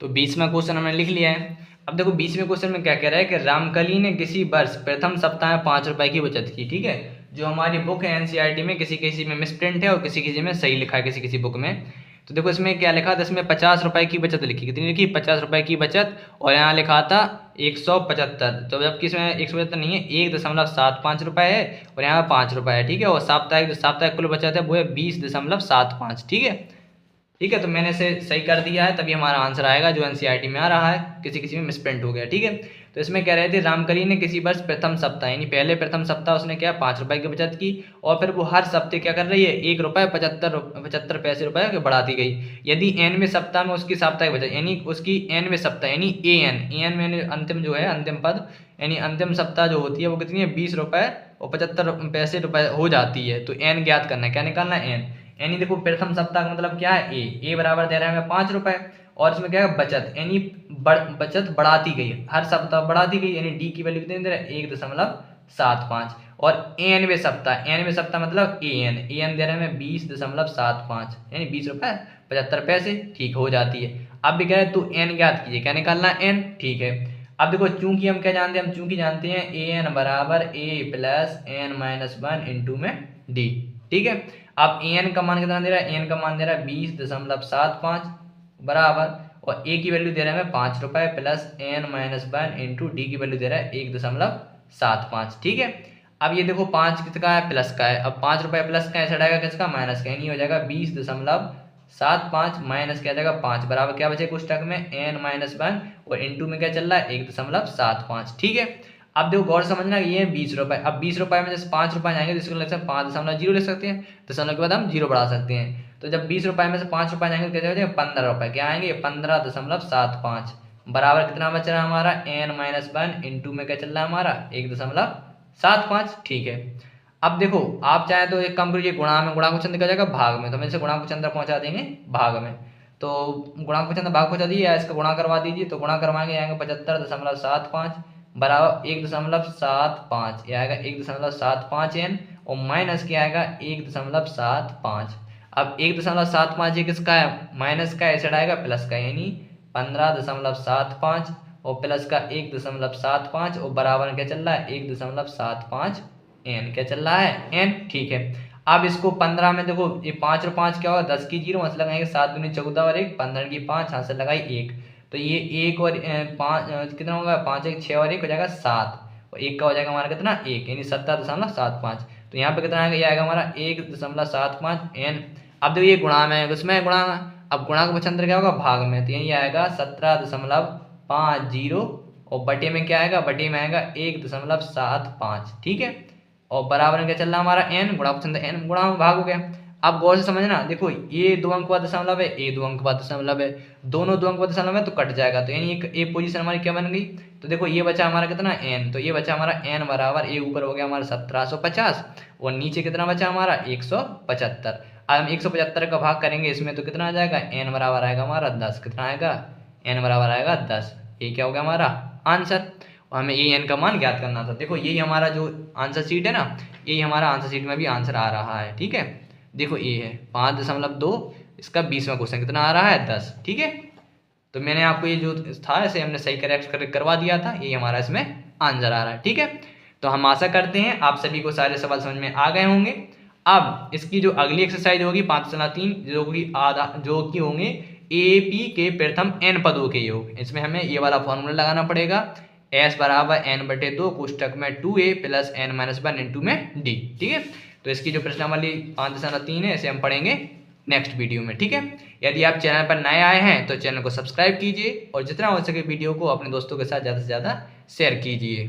तो 20वां क्वेश्चन हमने लिख लिया है। अब देखो 20वें क्वेश्चन में क्या कह रहा है कि रामकली ने किसी वर्ष प्रथम सप्ताह में 5 रुपए की बचत की। ठीक है, जो हमारी बुक है एनसीईआरटी में किसी किसी में मिसप्रिंट है और किसी किसी में सही लिखा है किसी किसी बुक में। तो देखो इसमें क्या लिखा था, इसमें 50 रुपए की बचत लिखी, कितनी लिखी 50 रुपए की बचत, और यहाँ लिखा था 175। तो जबकि इसमें 175 नहीं है, 1.75 रुपये है और यहाँ 5 रुपये है, ठीक है। और साप्ताहिक कुल बचत है वो है 20.75, ठीक है। ठीक है, तो मैंने इसे सही कर दिया है, तभी हमारा आंसर आएगा जो एनसीईआरटी में आ रहा है, किसी किसी में मिसप्रिंट हो गया, ठीक है। तो इसमें कह रहे थे रामकली ने किसी वर्ष प्रथम सप्ताह यानी पहले प्रथम सप्ताह उसने क्या 5 रुपए की बचत की, और फिर वो हर सप्ताह क्या कर रही है 1.75 पैसे रुपए की बढ़ाती गई। यदि एनवें सप्ताह में उसकी साप्ताहिक बचत यानी उसकी एनवें सप्ताह यानी एन में अंतिम जो है अंतिम पद यानी अंतिम सप्ताह जो होती है वो कितनी है 20 रुपए और 75 पैसे रुपए हो जाती है। तो एन ज्ञात करना है, क्या निकालना है एन। यानी देखो प्रथम सप्ताह का मतलब क्या है ए बराबर दे रहा है हमें 5 रुपए, और इसमें क्या है बचत यानी बचत बढ़ाती गई, हर सप्ताह बढ़ाती गई, यानी डी की वैल्यू कितनी दे रहा है 1.75। और एनवें सप्ताह मतलब एन दे रहे हैं 20.75 यानी 20 रुपए 75 पैसे, ठीक हो जाती है। अब भी कह रहे तू एन ज्ञात कीजिए, क्या निकालना है एन, ठीक है। अब देखो चूंकि हम क्या जानते हैं, हम चूंकि जानते हैं एन बराबर ए प्लस एन माइनस 1 इंटू में डी, ठीक है। अब एन का मान कितना दे रहा है, एन का मान दे रहा है 20.75 बराबर, और ए की वैल्यू दे रहा है हमें 5 रुपए plus N minus 1 into D की वैल्यू दे रहा है 1.75, ठीक है। अब ये देखो 5 किसका है प्लस का है, अब 5 रुपए प्लस का ऐसा आएगा किसका माइनस का, यानी हो जाएगा 20.75 माइनस क्या जाएगा 5 बराबर क्या बचे कुछ टक में एन माइनस 1 और इंटू में क्या चल रहा है 1.75, ठीक है। अब देखो गौर समझना ये 20 रुपए, अब 20 रुपए में जैसे 5 रुपए जाएंगे तो इसको लग सकता है 5.0 लिख सकते हैं, दशमलव के बाद हम 0 बढ़ा सकते हैं। तो जब 20 रुपए में से 5 रुपए जाएंगे तो क्या जाएगा 15 रुपए, क्या आएंगे 15.75 बराबर कितना बच रहा है हमारा एन माइनस 1 इंटू में क्या चल रहा है हमारा 1.75, ठीक है। अब देखो आप चाहे तो एक काम करिए गुणा में गुणा को चंद्र का जाएगा भाग में, तो हम इसे गुणा को चंद्र पहुंचा देंगे भाग में, तो गुणा को चंद्र भाग पहुंचा दीजिए, इसका गुणा करवा दीजिए, तो गुणा करवाएंगे आएंगे 75.75 बराबर 1.75 यह आएगा 1.75 एन, और माइनस क्या आएगा 1.75। अब 1.75 ये किसका है माइनस का, ऐसे आएगा प्लस का, यानी 15.75 और प्लस का 1.75 और बराबर क्या चल रहा है 1.75 एन, क्या चल रहा है एन, ठीक है। अब इसको 15 में देखो ये 5 और 5 क्या होगा 10 की 0 वहां से लगाएंगे 7 दूनी 14 और 1 15 की 5 यहाँ से लगाई 1, तो ये 1 और 5 कितना होगा 5 1 6 और 1 हो जाएगा 7, और 1 का हो जाएगा हमारा कितना 1 यानी 17.75। तो यहाँ पे कितना आएगा ये आएगा हमारा 1.75 एन। अब देखो ये गुणा में उसमें गुणा, अब गुणा का पक्षांतर क्या होगा भाग में, तो यही आएगा 17.50 और बटे में क्या आएगा बटे में आएगा 1.75, ठीक है। और बराबर में क्या चल रहा है हमारा एन, गुणा पक्षांतर एन गुणा में भाग हो गया। अब गौर से समझना देखो ये 2 अंक का दशमलव है, ये 2 अंक का दशमलव है, दोनों 2 अंक का दशमलव है तो कट जाएगा, तो यानी एक पोजीशन हमारी क्या बन गई। तो देखो ये बचा हमारा कितना एन, तो ये बचा हमारा एन बराबर ये ऊपर हो गया हमारा 1750 और नीचे कितना बचा हमारा 175। अब हम 175 का भाग करेंगे इसमें तो कितना आ जाएगा एन बराबर आएगा हमारा 10, कितना आएगा एन बराबर आएगा 10, ये क्या हो गया हमारा आंसर। और हमें ये एन का मान ज्ञात करना था। देखो यही हमारा जो आंसर शीट है ना, यही हमारा आंसर शीट में भी आंसर आ रहा है, ठीक है। देखो ये है 5.2, इसका 20वां क्वेश्चन कितना आ रहा है 10, ठीक है। तो मैंने आपको ये जो था इसे हमने सही करेक्ट करवा दिया था, यही हमारा इसमें आंसर आ रहा है, ठीक है। तो हम आशा करते हैं आप सभी को सारे सवाल समझ में आ गए होंगे। अब इसकी जो अगली एक्सरसाइज होगी 5.3 जो कि होंगे एपी के प्रथम n पदों के योग, इसमें हमें ये वाला फॉर्मूला लगाना पड़ेगा s बराबर n/2 कोष्टक में 2a plus n minus 1 into में d, ठीक है। तो इसकी जो प्रश्नावली 5.3 है इसे हम पढ़ेंगे नेक्स्ट वीडियो में, ठीक है। यदि आप चैनल पर नए आए हैं तो चैनल को सब्सक्राइब कीजिए और जितना हो सके वीडियो को अपने दोस्तों के साथ ज़्यादा से ज़्यादा शेयर कीजिए।